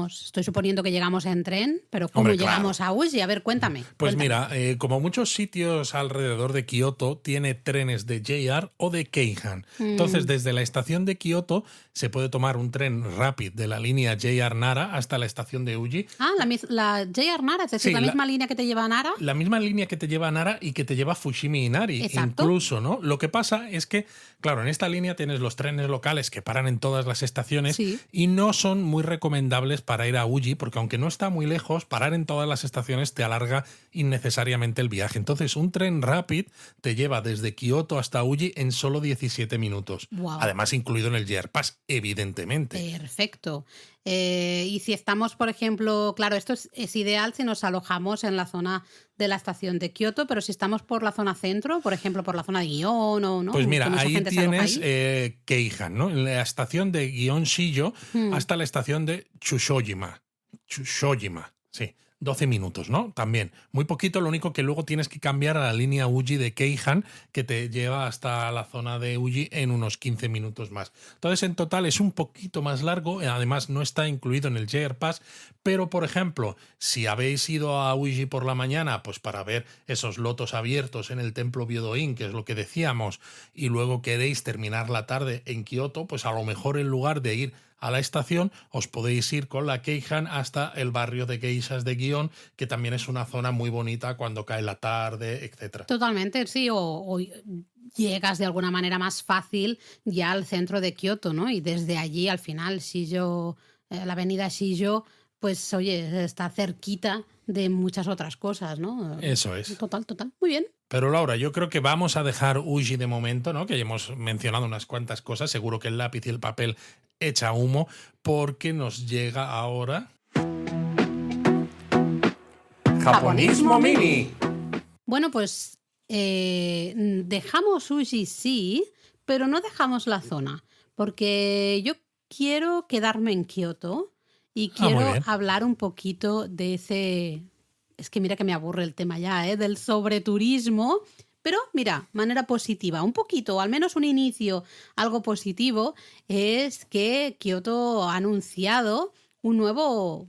estoy suponiendo que llegamos en tren, pero ¿cómo llegamos a Uji? A ver, cuéntame. Pues mira, como muchos sitios alrededor de Kioto, tiene trenes de JR o de Keihan. Entonces, desde la estación de Kioto se puede tomar un tren Rapid de la línea JR Nara hasta la estación de Uji. Ah, la JR Nara, es decir, la misma línea que te lleva a Nara. La misma línea que te lleva a Nara y que te lleva a Fushimi Inari. Exacto. Incluso, ¿no? Lo que pasa es que, claro, en esta línea tienes los trenes locales que paran en todas las estaciones y no son muy recomendables para ir a Uji, porque aunque no está muy lejos, parar en todas las estaciones te alarga innecesariamente el viaje. Entonces, un tren Rapid te lleva desde Kioto hasta Uji en solo 17 minutos. Wow. Además, incluido en el JR Pass, evidentemente. Perfecto. Y si estamos, por ejemplo, claro, esto es ideal si nos alojamos en la zona de la estación de Kioto, pero si estamos por la zona centro, por ejemplo, por la zona de Gion o no. Pues mira, ahí tienes Keihan, ¿no? En la estación de Gion Shijo hasta la estación de Chushojima, sí. 12 minutos, ¿no? También. Muy poquito, lo único que luego tienes que cambiar a la línea Uji de Keihan, que te lleva hasta la zona de Uji en unos 15 minutos más. Entonces, en total es un poquito más largo, además no está incluido en el JR Pass, pero, por ejemplo, si habéis ido a Uji por la mañana, pues para ver esos lotos abiertos en el templo Byodo-in, que es lo que decíamos, y luego queréis terminar la tarde en Kioto, pues a lo mejor en lugar de ir a la estación, os podéis ir con la Keihan hasta el barrio de geishas de Gion, que también es una zona muy bonita cuando cae la tarde, etc. Totalmente, sí, o llegas de alguna manera más fácil ya al centro de Kioto, ¿no? Y desde allí al final, la avenida Shijo, pues oye, está cerquita de muchas otras cosas, ¿no? Eso es. Total. Muy bien. Pero Laura, yo creo que vamos a dejar Uji de momento, ¿no? Que ya hemos mencionado unas cuantas cosas. Seguro que el lápiz y el papel echa humo, porque nos llega ahora Japonismo Mini. Bueno, pues dejamos Uji sí, pero no dejamos la zona, porque yo quiero quedarme en Kioto y quiero hablar un poquito de ese... Es que mira que me aburre el tema ya, del sobreturismo, pero mira, manera positiva, un poquito, al menos un inicio, algo positivo, es que Kioto ha anunciado un nuevo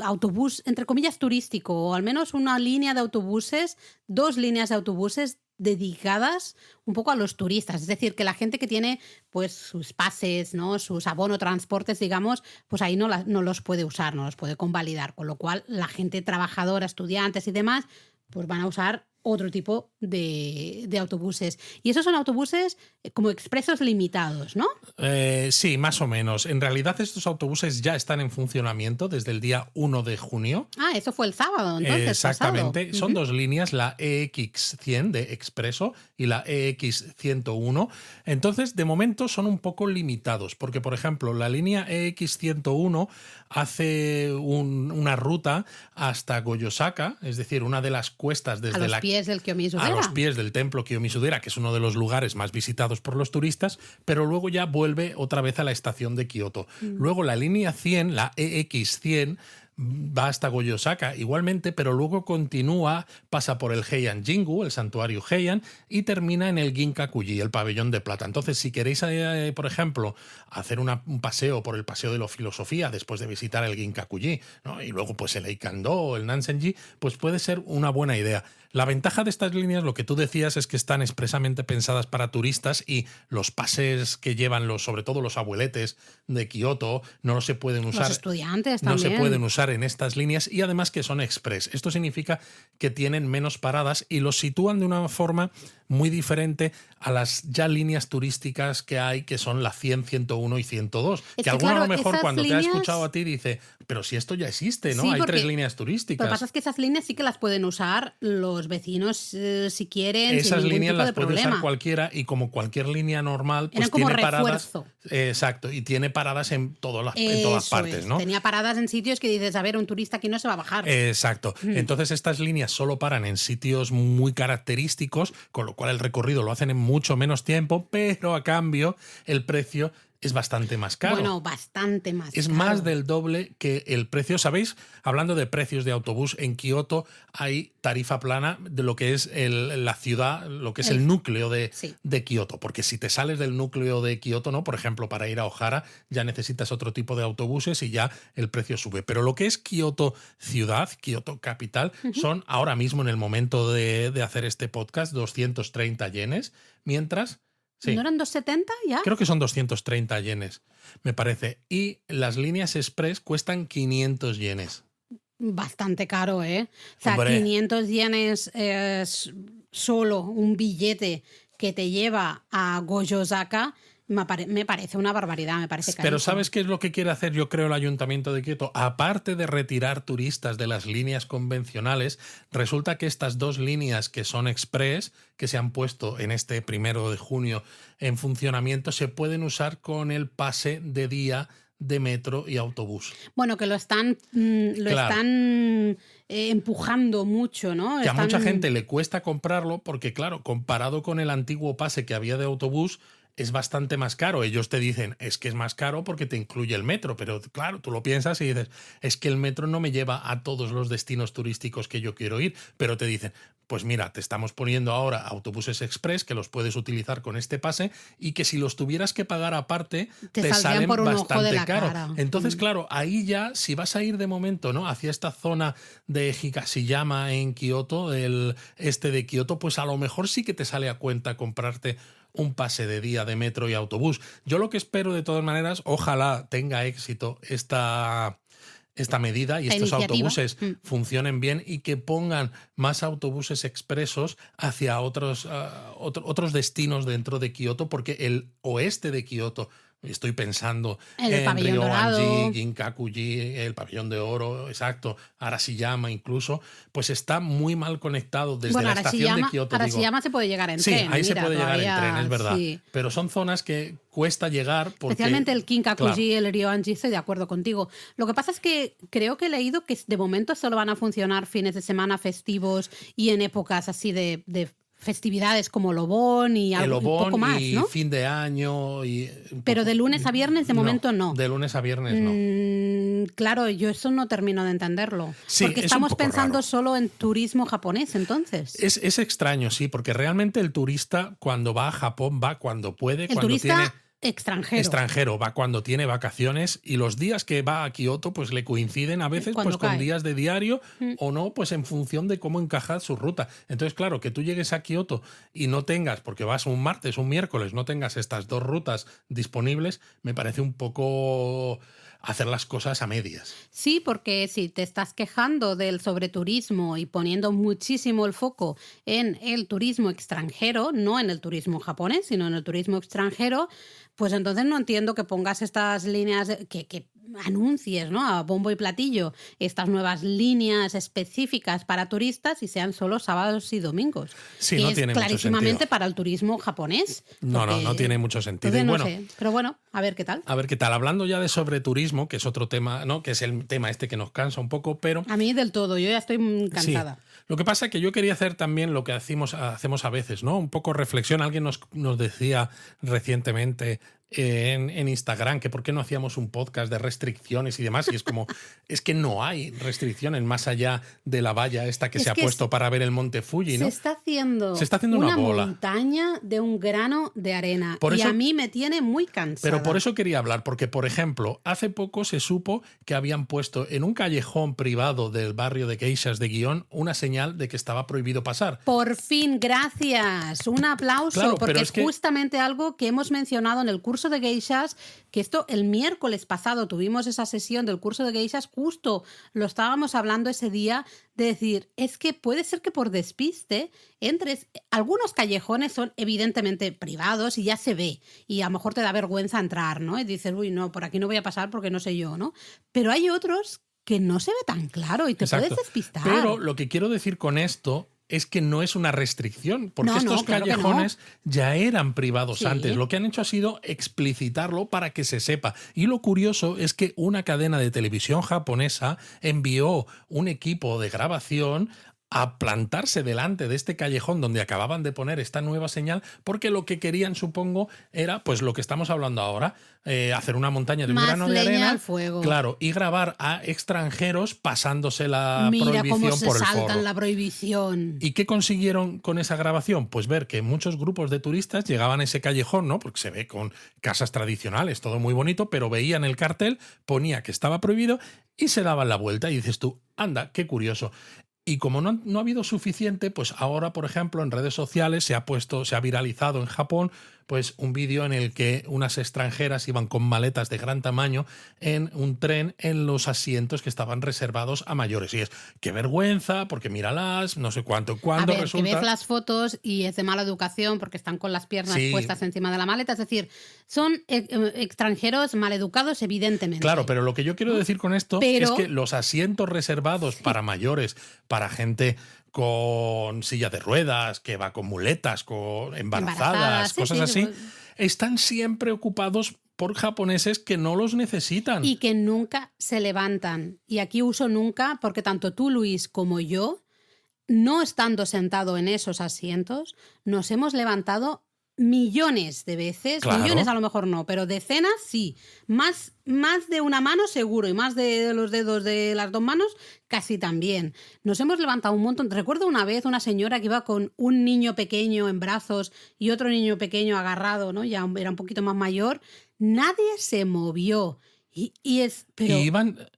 autobús, entre comillas, turístico, o al menos una línea de autobuses, 2 líneas de autobuses dedicadas un poco a los turistas, es decir, que la gente que tiene pues sus pases, ¿no?, sus abono transportes, digamos, pues ahí no los puede usar, no los puede convalidar, con lo cual la gente trabajadora, estudiantes y demás, pues van a usar otro tipo de autobuses. Y esos son autobuses como expresos limitados, ¿no? Sí, más o menos. En realidad estos autobuses ya están en funcionamiento desde el día 1 de junio. Ah, eso fue el sábado, entonces, Exactamente. pasado. Son dos líneas, la EX100 de Expreso y la EX101. Entonces, de momento son un poco limitados, porque, por ejemplo, la línea EX101 hace una ruta hasta Goyosaka, es decir, una de las cuestas desde A los pies del Kiyomizu-dera. a los pies del templo Kiyomizu-dera, que es uno de los lugares más visitados por los turistas, pero luego ya vuelve otra vez a la estación de Kioto. Luego la línea 100, la EX100, va hasta Goyosaka igualmente, pero luego continúa, pasa por el Heian-jingu, el santuario Heian, y termina en el Ginkakuji, el pabellón de plata. Entonces, si queréis, por ejemplo, hacer un paseo por el Paseo de la Filosofía después de visitar el Ginkakuji, ¿no? Y luego pues el Eikando, el Nansenji, pues puede ser una buena idea. La ventaja de estas líneas, lo que tú decías, es que están expresamente pensadas para turistas y los pases que llevan sobre todo los abueletes de Kioto no se pueden usar. Los estudiantes no también. se pueden usar en estas líneas y además que son express. Esto significa que tienen menos paradas y los sitúan de una forma muy diferente a las ya líneas turísticas que hay, que son la 100, 101 y 102. Que alguno claro, a lo mejor cuando líneas... te ha escuchado a ti dice, pero si esto ya existe, ¿no? Sí, Hay 3 porque líneas turísticas. Lo que pasa es que esas líneas sí que las pueden usar los vecinos si quieren. Esas sin ningún líneas tipo las de puede problema. usar cualquiera y como cualquier línea normal, pues Eran como tiene refuerzo. paradas. Exacto, y tiene paradas en todas partes, ¿no? Tenía paradas en sitios que dices, a ver, un turista aquí no se va a bajar. Exacto. Entonces estas líneas solo paran en sitios muy característicos, con lo cual el recorrido lo hacen en mucho menos tiempo, pero a cambio el precio es bastante más caro. Bueno, bastante más es caro. más del doble que el precio. ¿Sabéis? Hablando de precios de autobús, en Kioto hay tarifa plana de lo que es la ciudad, lo que es el núcleo de Kioto. Porque si te sales del núcleo de Kioto, ¿no? Por ejemplo, para ir a Ohara ya necesitas otro tipo de autobuses y ya el precio sube. Pero lo que es Kioto ciudad, Kioto capital, son ahora mismo en el momento de hacer este podcast 230 yenes, mientras... Sí. ¿No eran 270 ya? Creo que son 230 yenes, me parece. Y las líneas express cuestan 500 yenes. Bastante caro, ¿eh? O sea, Hombre. 500 yenes es solo un billete que te lleva a Goyosaka. Me parece una barbaridad, me parece carísimo. Pero ¿sabes qué es lo que quiere hacer, yo creo, el Ayuntamiento de Kioto? Aparte de retirar turistas de las líneas convencionales, resulta que estas dos líneas que son express, que se han puesto en este 1 de junio en funcionamiento, se pueden usar con el pase de día de metro y autobús. Bueno, que lo están empujando mucho, ¿no? Que a mucha gente le cuesta comprarlo porque, claro, comparado con el antiguo pase que había de autobús, es bastante más caro. Ellos te dicen, es que es más caro porque te incluye el metro, pero claro, tú lo piensas y dices, es que el metro no me lleva a todos los destinos turísticos que yo quiero ir, pero te dicen, pues mira, te estamos poniendo ahora autobuses express que los puedes utilizar con este pase y que si los tuvieras que pagar aparte, te salen por un ojo bastante de la caro. cara. Entonces, claro, ahí ya, si vas a ir de momento, ¿no? Hacia esta zona de Higashiyama en Kioto, el este de Kioto, pues a lo mejor sí que te sale a cuenta comprarte un pase de día de metro y autobús. Yo lo que espero de todas maneras, ojalá tenga éxito esta medida y estos autobuses funcionen bien y que pongan más autobuses expresos hacia otros destinos dentro de Kioto, porque el oeste de Kioto, estoy pensando en Ryoanji, Ginkakuji, el pabellón de oro, exacto, Arashiyama incluso, pues está muy mal conectado desde la estación de Kioto. Arashiyama se puede llegar en tren. Sí, ahí se puede llegar en tren, es verdad. Sí. Pero son zonas que cuesta llegar porque... Especialmente el Ginkakuji, el Ryoanji, estoy de acuerdo contigo. Lo que pasa es que creo que he leído que de momento solo van a funcionar fines de semana festivos y en épocas así de festividades como Lobón y algo, un poco más, y ¿no? fin de año. Pero de lunes a viernes de momento no. De lunes a viernes no. Claro, yo eso no termino de entenderlo. Sí, porque es estamos un poco pensando raro. solo en turismo japonés, entonces. Es extraño, sí, porque realmente el turista cuando va a Japón va cuando puede, El cuando turista tiene... extranjero, va cuando tiene vacaciones y los días que va a Kioto pues le coinciden a veces pues con días de diario o no, pues en función de cómo encaja su ruta. Entonces, claro, que tú llegues a Kioto y no tengas, porque vas un martes, un miércoles, no tengas estas dos rutas disponibles, me parece un poco hacer las cosas a medias. Sí, porque si te estás quejando del sobreturismo y poniendo muchísimo el foco en el turismo extranjero, no en el turismo japonés, sino en el turismo extranjero, pues entonces no entiendo que pongas estas líneas, que anuncies, ¿no?, a bombo y platillo estas nuevas líneas específicas para turistas y sean solo sábados y domingos. Sí, Que no es tiene mucho clarísimamente sentido. para el turismo japonés. No Porque, tiene mucho sentido. entonces Y no bueno, sé, pero bueno, a ver qué tal. a ver qué tal. Hablando ya de sobreturismo, que es otro tema, ¿no? Que es el tema este que nos cansa un poco, pero A mí del todo, yo ya estoy sí. cansada. Lo que pasa es que yo quería hacer también lo que hacemos a veces, ¿no? Un poco reflexión. Alguien nos decía recientemente en Instagram que por qué no hacíamos un podcast de restricciones y demás. Y es como, es que no hay restricciones más allá de la valla esta que Es se ha que puesto para ver el monte Fuji, se ¿no? está haciendo Se está haciendo una bola. montaña de un grano de arena. Por Y eso- a mí me tiene muy cansada. Pero por eso quería hablar, porque, por ejemplo, hace poco se supo que habían puesto en un callejón privado del barrio de Geishas de Guión una señal de que estaba prohibido pasar. Por fin, gracias. Un aplauso, Claro, porque pero es es que- justamente algo que hemos mencionado en el curso de geishas, que esto el miércoles pasado tuvimos esa sesión del curso de geishas, justo lo estábamos hablando ese día, de decir, es que puede ser que por despiste entres. Algunos callejones son evidentemente privados y ya se ve, y a lo mejor te da vergüenza entrar, ¿no? Y dices, uy, no, por aquí no voy a pasar porque no sé yo, ¿no? Pero hay otros que no se ve tan claro y te Exacto. puedes despistar. Pero lo que quiero decir con esto es que no es una restricción, porque No, estos claro que no. callejones ya eran privados Sí. antes. Lo que han hecho ha sido explicitarlo para que se sepa. Y lo curioso es que una cadena de televisión japonesa envió un equipo de grabación a plantarse delante de este callejón donde acababan de poner esta nueva señal, porque lo que querían, supongo, era pues lo que estamos hablando ahora, hacer una montaña de un Más grano de leña arena, al fuego. claro, y grabar a extranjeros pasándose la Mira prohibición cómo se por el saltan forro. la prohibición. ¿Y qué consiguieron con esa grabación? Pues ver que muchos grupos de turistas llegaban a ese callejón, ¿no? Porque se ve con casas tradicionales, todo muy bonito, pero veían el cartel, ponía que estaba prohibido y se daban la vuelta. Y dices tú, anda, qué curioso. Y como no ha habido suficiente, pues ahora, por ejemplo, en redes sociales se ha viralizado en Japón pues un vídeo en el que unas extranjeras iban con maletas de gran tamaño en un tren en los asientos que estaban reservados a mayores. Y es, qué vergüenza, porque míralas, no sé cuánto, cuándo A ver, resulta... que ves las fotos y es de mala educación porque están con las piernas Sí. puestas encima de la maleta. Es decir, son extranjeros maleducados, evidentemente. Claro, pero lo que yo quiero decir con esto Pero- es que los asientos reservados para mayores, para gente con silla de ruedas, que va con muletas, con embarazadas, sí, cosas sí, así, pues- están siempre ocupados por japoneses que no los necesitan. Y que nunca se levantan. Y aquí uso nunca porque tanto tú, Luis, como yo, no estando sentado en esos asientos, nos hemos levantado millones de veces. Claro. Millones a lo mejor no, pero decenas sí. Más de una mano seguro y más de los dedos de las dos manos casi también. Nos hemos levantado un montón. Recuerdo una vez una señora que iba con un niño pequeño en brazos y otro niño pequeño agarrado, ¿no? Ya era un poquito más mayor. Nadie se movió. Pero Y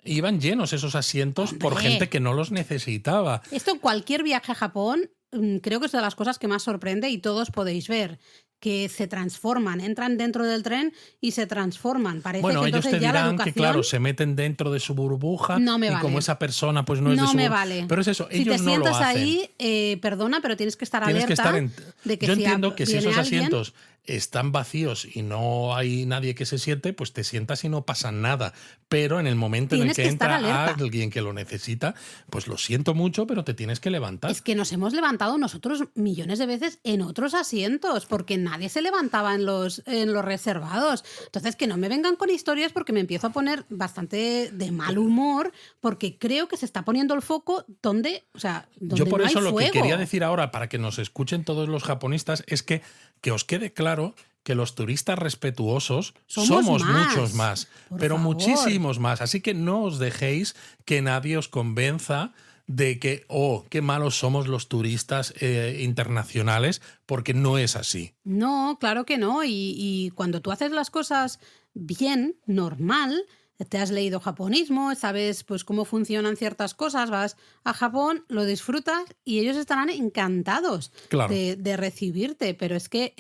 iban llenos esos asientos por Hombre. gente que no los necesitaba. esto en cualquier viaje a Japón creo que es de las cosas que más sorprende y todos podéis ver que se transforman, entran dentro del tren y se transforman. Parece Bueno, que ellos entonces te ya la dirán educación que, claro, se meten dentro de su burbuja No me y vale. como esa persona pues no es de no su me burbuja. vale. Pero es eso, Si ellos te no lo sientas hacen. ahí, perdona, pero tienes que estar Tienes que alerta estar de que Yo si entiendo que si viene esos alguien- asientos están vacíos y no hay nadie que se siente, pues te sientas y no pasa nada. Pero en el momento en el Tienes que que estar entra alerta. alguien que lo necesita, pues lo siento mucho, pero te tienes que levantar. Es que nos hemos levantado nosotros millones de veces en otros asientos, porque nadie se levantaba en los reservados. Entonces, que no me vengan con historias porque me empiezo a poner bastante de mal humor, porque creo que se está poniendo el foco donde Yo por no eso hay lo fuego. que quería decir ahora, para que nos escuchen todos los japonistas, es que os quede claro que los turistas respetuosos Somos más, muchos más, por pero favor. muchísimos más. Así que no os dejéis que nadie os convenza de que, qué malos somos los turistas internacionales, porque no es así. No, claro que no. Y cuando tú haces las cosas bien, normal, te has leído japonismo, sabes pues cómo funcionan ciertas cosas, vas a Japón, lo disfrutas y ellos estarán encantados Claro. de recibirte. Pero es que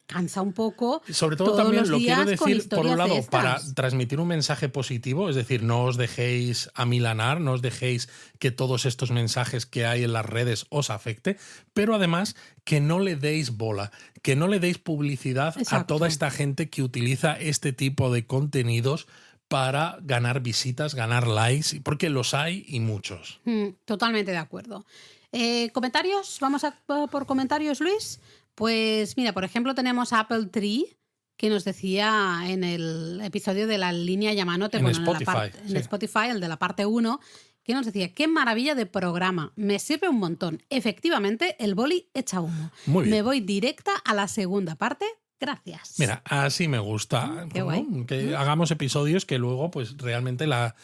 cansa un poco. Sobre todo todos también los lo quiero días con decir, por un historias de lado, para estas. transmitir un mensaje positivo, es decir, no os dejéis amilanar, no os dejéis que todos estos mensajes que hay en las redes os afecte, pero además que no le deis bola, que no le deis publicidad a Exacto. toda esta gente que utiliza este tipo de contenidos para ganar visitas, ganar likes, porque los hay y muchos. Totalmente de acuerdo. ¿Comentarios? ¿Vamos por comentarios, Luis? Pues mira, por ejemplo, tenemos a Apple Tree, que nos decía en el episodio de la línea Llamanote, En bueno, Spotify, en sí. Spotify, el de la parte 1, que nos decía, qué maravilla de programa, me sirve un montón. Efectivamente, el boli echa humo. Muy bien. Me voy directa a la segunda parte. Gracias. Mira, así me gusta, Qué ¿no? guay. Que hagamos episodios que luego, pues realmente la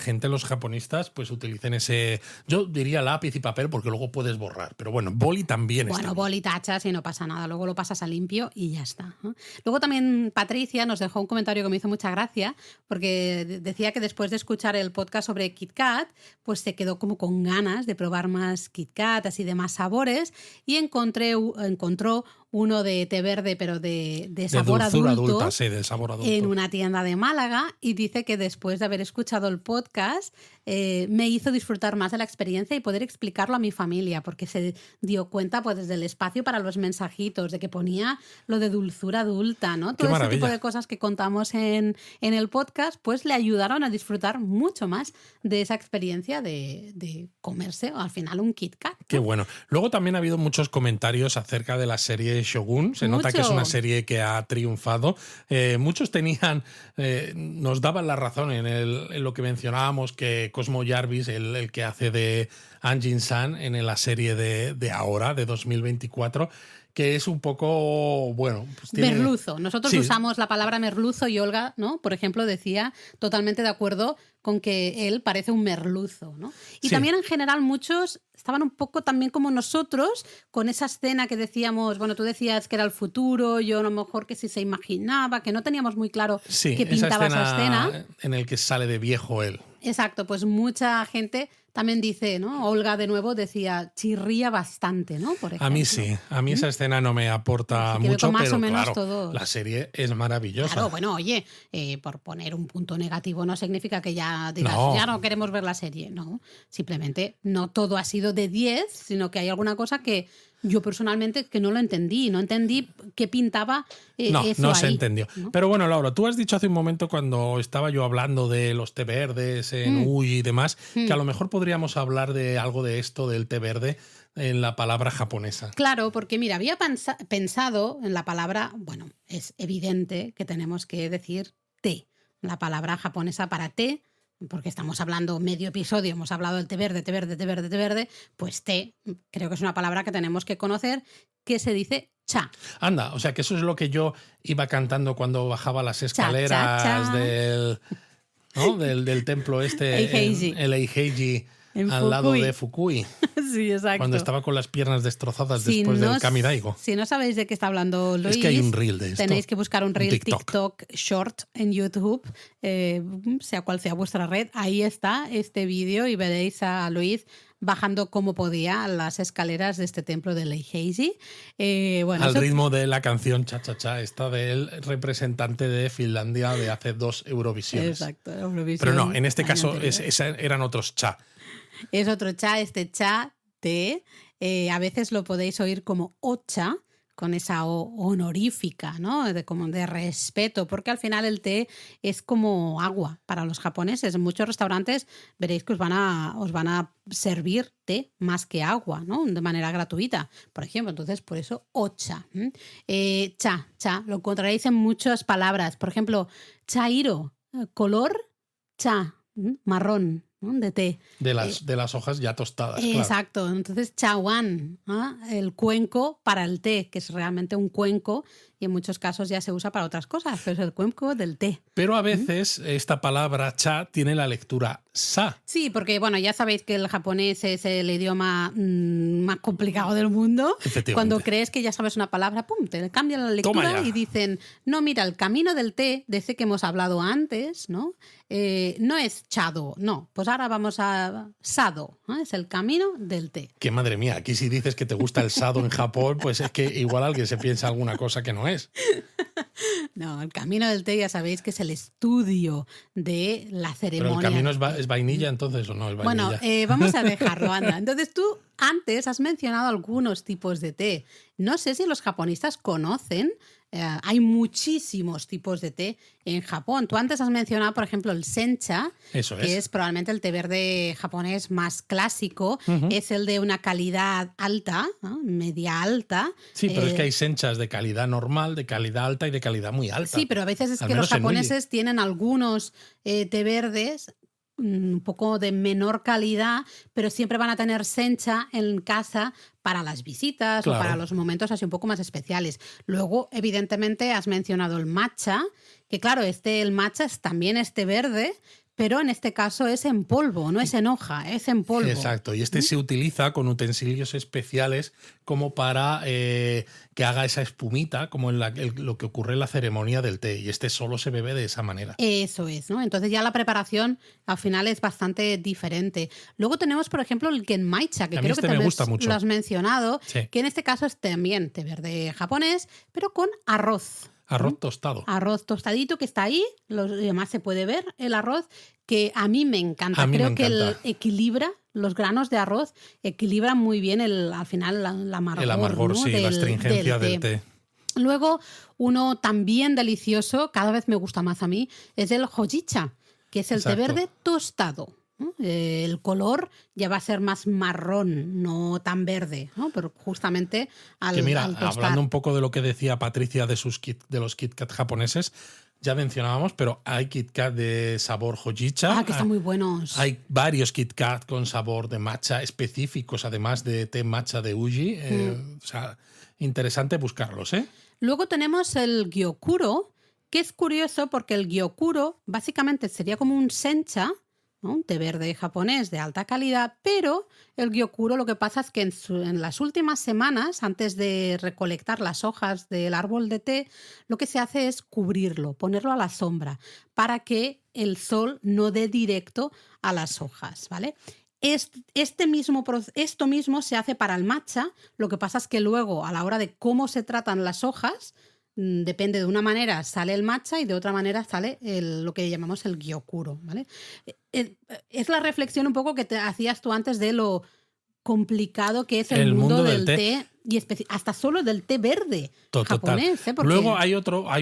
gente, los japonistas, pues utilicen ese, yo diría lápiz y papel porque luego puedes borrar, pero bueno, boli también está Bueno, bien. boli tachas y no pasa nada, luego lo pasas a limpio y ya está. Luego también Patricia nos dejó un comentario que me hizo mucha gracia, porque decía que después de escuchar el podcast sobre Kit Kat, pues se quedó como con ganas de probar más Kit Kat, así de más sabores, y encontró uno de té verde, pero de sabor dulzura adulto, adulta, sí, de sabor adulto. en una tienda de Málaga, y dice que después de haber escuchado el podcast me hizo disfrutar más de la experiencia y poder explicarlo a mi familia, porque se dio cuenta pues desde el espacio para los mensajitos, de que ponía lo de dulzura adulta, ¿no? Todo ese maravilla. tipo de cosas que contamos en el podcast, pues le ayudaron a disfrutar mucho más de esa experiencia de comerse al final un Kit Kat, ¿no? Qué bueno. Luego también ha habido muchos comentarios acerca de la serie Shogun. Se nota que es una serie que ha triunfado. Muchos nos daban la razón en lo que mencionábamos, que Cosmo Jarvis, el que hace de Anjin-san en la serie de ahora, de 2024, que es un poco, bueno... Pues tiene... Merluzo. Nosotros usamos la palabra merluzo y Olga, ¿no? Por ejemplo, decía totalmente de acuerdo con que él parece un merluzo, ¿no? Y también en general muchos estaban un poco también como nosotros con esa escena que decíamos, bueno, tú decías que era el futuro, yo a lo mejor que si se imaginaba, que no teníamos muy claro qué pintaba esa escena. En el que sale de viejo él. Exacto, pues mucha gente también dice, ¿no? Olga de nuevo decía, chirría bastante, ¿no? Por ejemplo. A mí sí, a mí esa escena no me aporta mucho, más pero o menos claro, todos. la serie es maravillosa. Claro, bueno, oye, por poner un punto negativo no significa que ya digas, ya no queremos ver la serie. No, simplemente no todo ha sido de 10, sino que hay alguna cosa que yo personalmente que no lo entendí. No entendí qué pintaba eso ahí. No se entendió. ¿No? Pero bueno, Laura, tú has dicho hace un momento cuando estaba yo hablando de los té verdes en Uy y demás, que a lo mejor podríamos hablar de algo de esto del té verde en la palabra japonesa. Claro, porque mira, había pensado en la palabra, bueno, es evidente que tenemos que decir té, la palabra japonesa para té, porque estamos hablando medio episodio, hemos hablado del té verde, té verde, té verde, té verde, pues té, creo que es una palabra que tenemos que conocer, que se dice cha. Anda, o sea que eso es lo que yo iba cantando cuando bajaba las escaleras cha. del templo este, Eiheiji. el Eiheiji, al Fukui. lado de Fukui. Sí, exacto. Cuando estaba con las piernas destrozadas después del Kamidaigo. Si no sabéis de qué está hablando Luis, es que hay un reel de esto. Tenéis que buscar un reel TikTok short en YouTube, sea cual sea vuestra red. Ahí está este vídeo y veréis a Luis bajando como podía las escaleras de este templo de Eiheiji. Al ritmo de la canción Cha Cha Cha, esta del representante de Finlandia de hace 2 Eurovisiones. Exacto, Eurovisión. Pero no, en este caso eran otros cha. Es otro cha, este cha, té. A veces lo podéis oír como ocha, con esa O honorífica, ¿no? Como de respeto, porque al final el té es como agua para los japoneses. En muchos restaurantes veréis que os van a servir té más que agua, ¿no? De manera gratuita, por ejemplo. Entonces, por eso ocha. Cha, lo encontraréis en muchas palabras. Por ejemplo, chairo, color, cha, marrón, ¿no? De té. De las hojas ya tostadas. Exacto. Claro. Entonces, chawan, ¿no? El cuenco para el té, que es realmente un cuenco y en muchos casos ya se usa para otras cosas, pero es el cuenco del té. Pero a veces esta palabra cha tiene la lectura sa. Sí, porque bueno, ya sabéis que el japonés es el idioma más complicado del mundo. Cuando crees que ya sabes una palabra, pum, te cambian la lectura y dicen, no, mira, el camino del té, de ese que hemos hablado antes, ¿no? No es chado, no. Pues ahora vamos a Sado, ¿no? Es el camino del té. Que madre mía, aquí si dices que te gusta el sado en Japón, pues es que igual alguien se piensa alguna cosa que no es. No, el camino del té ya sabéis que es el estudio de la ceremonia. Pero el camino del té. es vainilla entonces o no es Bueno, vainilla. vamos a dejarlo, anda. Entonces tú antes has mencionado algunos tipos de té. No sé si los japonistas conocen, hay muchísimos tipos de té en Japón. Tú antes has mencionado, por ejemplo, el sencha, Eso que es. es probablemente el té verde japonés más clásico. Es el de una calidad alta, ¿no? Media alta. Sí, pero es que hay senchas de calidad normal, de calidad alta y de calidad muy alta. Sí, pero a veces es Al que los menos en Uji. japoneses tienen algunos té verdes un poco de menor calidad, pero siempre van a tener sencha en casa para las visitas o Claro. para los momentos así un poco más especiales. Luego, evidentemente, has mencionado el matcha, que claro, el matcha también es té verde, pero en este caso es en polvo, no es en hoja, es en polvo. Exacto, y este se utiliza con utensilios especiales como para que haga esa espumita, como lo que ocurre en la ceremonia del té, y este solo se bebe de esa manera. Eso es, ¿no? Entonces ya la preparación al final es bastante diferente. Luego tenemos, por ejemplo, el genmaicha, que A mí creo este que me también gusta mucho. lo has mencionado, Sí. que en este caso es también té verde japonés, pero con arroz. Arroz tostado. Arroz tostadito que está ahí, y además se puede ver el arroz, que a mí me encanta. A mí Creo me que encanta. equilibra, los granos de arroz equilibran muy bien al final el amargor. El amargor, ¿no? sí, la astringencia del té. Luego, uno también delicioso, cada vez me gusta más a mí, es el hojicha, que es el té Exacto. verde tostado, ¿no? El color ya va a ser más marrón, no tan verde, ¿no? Pero justamente Que mira, al tostar. hablando un poco de lo que decía Patricia de los Kit Kat japoneses, ya mencionábamos, pero hay Kit Kat de sabor hojicha. Que están muy buenos. Hay varios Kit Kat con sabor de matcha específicos, además de té matcha de Uji. O sea, interesante buscarlos, ¿eh? Luego tenemos el gyokuro, que es curioso porque el gyokuro básicamente sería como un sencha, ¿no? Un té verde japonés de alta calidad, pero el gyokuro lo que pasa es que en las últimas semanas, antes de recolectar las hojas del árbol de té, lo que se hace es cubrirlo, ponerlo a la sombra, para que el sol no dé directo a las hojas, ¿vale? Esto mismo se hace para el matcha, lo que pasa es que luego a la hora de cómo se tratan las hojas, depende, de una manera sale el matcha y de otra manera sale lo que llamamos el gyokuro, ¿vale? Es la reflexión un poco que te hacías tú antes de lo complicado que es el mundo del té y hasta solo del té verde japonés. Porque... Luego hay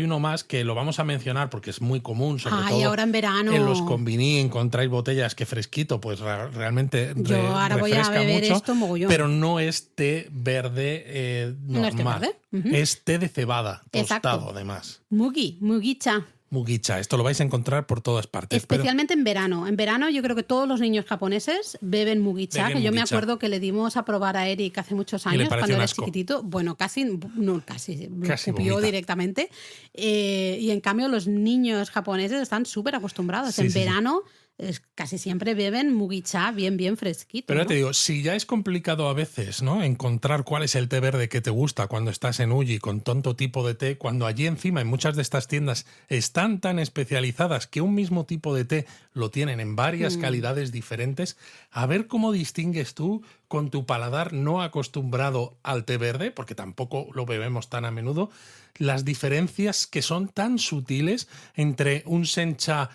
uno más que lo vamos a mencionar porque es muy común, sobre todo ahora en verano. En los konbini encontráis botellas que fresquito, pues realmente Yo ahora voy a beber mucho, esto mogollón. pero no es té verde normal. ¿No es té verde? Es té de cebada, tostado. Exacto. Además. Mugicha. Mugicha, esto lo vais a encontrar por todas partes. Especialmente en verano. En verano yo creo que todos los niños japoneses beben mugicha, que yo me acuerdo que le dimos a probar a Eric hace muchos años cuando era chiquitito. Bueno, casi lo copió directamente. Y en cambio los niños japoneses están súper acostumbrados. Sí, en verano casi siempre beben mugicha bien fresquito. Pero ya ¿no? te digo, si ya es complicado a veces, ¿no?, encontrar cuál es el té verde que te gusta cuando estás en Uji con tanto tipo de té, cuando allí encima en muchas de estas tiendas están tan especializadas que un mismo tipo de té lo tienen en varias calidades diferentes, a ver cómo distingues tú con tu paladar no acostumbrado al té verde, porque tampoco lo bebemos tan a menudo, las diferencias que son tan sutiles entre un sencha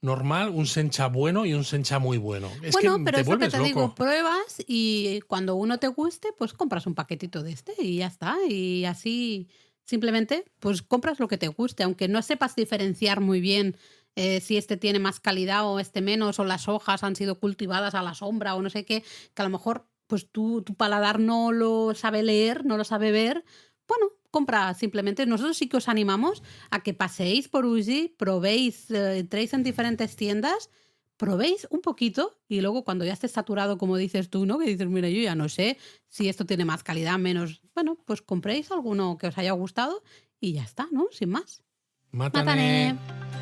normal, un sencha bueno y un sencha muy bueno. Es bueno, que pero te es lo que vuelves te loco. digo, pruebas y cuando uno te guste, pues compras un paquetito de este y ya está. Y así simplemente pues compras lo que te guste, aunque no sepas diferenciar muy bien si este tiene más calidad o este menos, o las hojas han sido cultivadas a la sombra o no sé qué, que a lo mejor pues tu paladar no lo sabe leer, no lo sabe ver. Bueno, compra simplemente. Nosotros sí que os animamos a que paseéis por Uji, probéis, entréis en diferentes tiendas, probéis un poquito y luego cuando ya estés saturado, como dices tú, ¿no? Que dices, mira, yo ya no sé si esto tiene más calidad, menos. Bueno, pues compréis alguno que os haya gustado y ya está, ¿no? Sin más. Mátane. Mátane.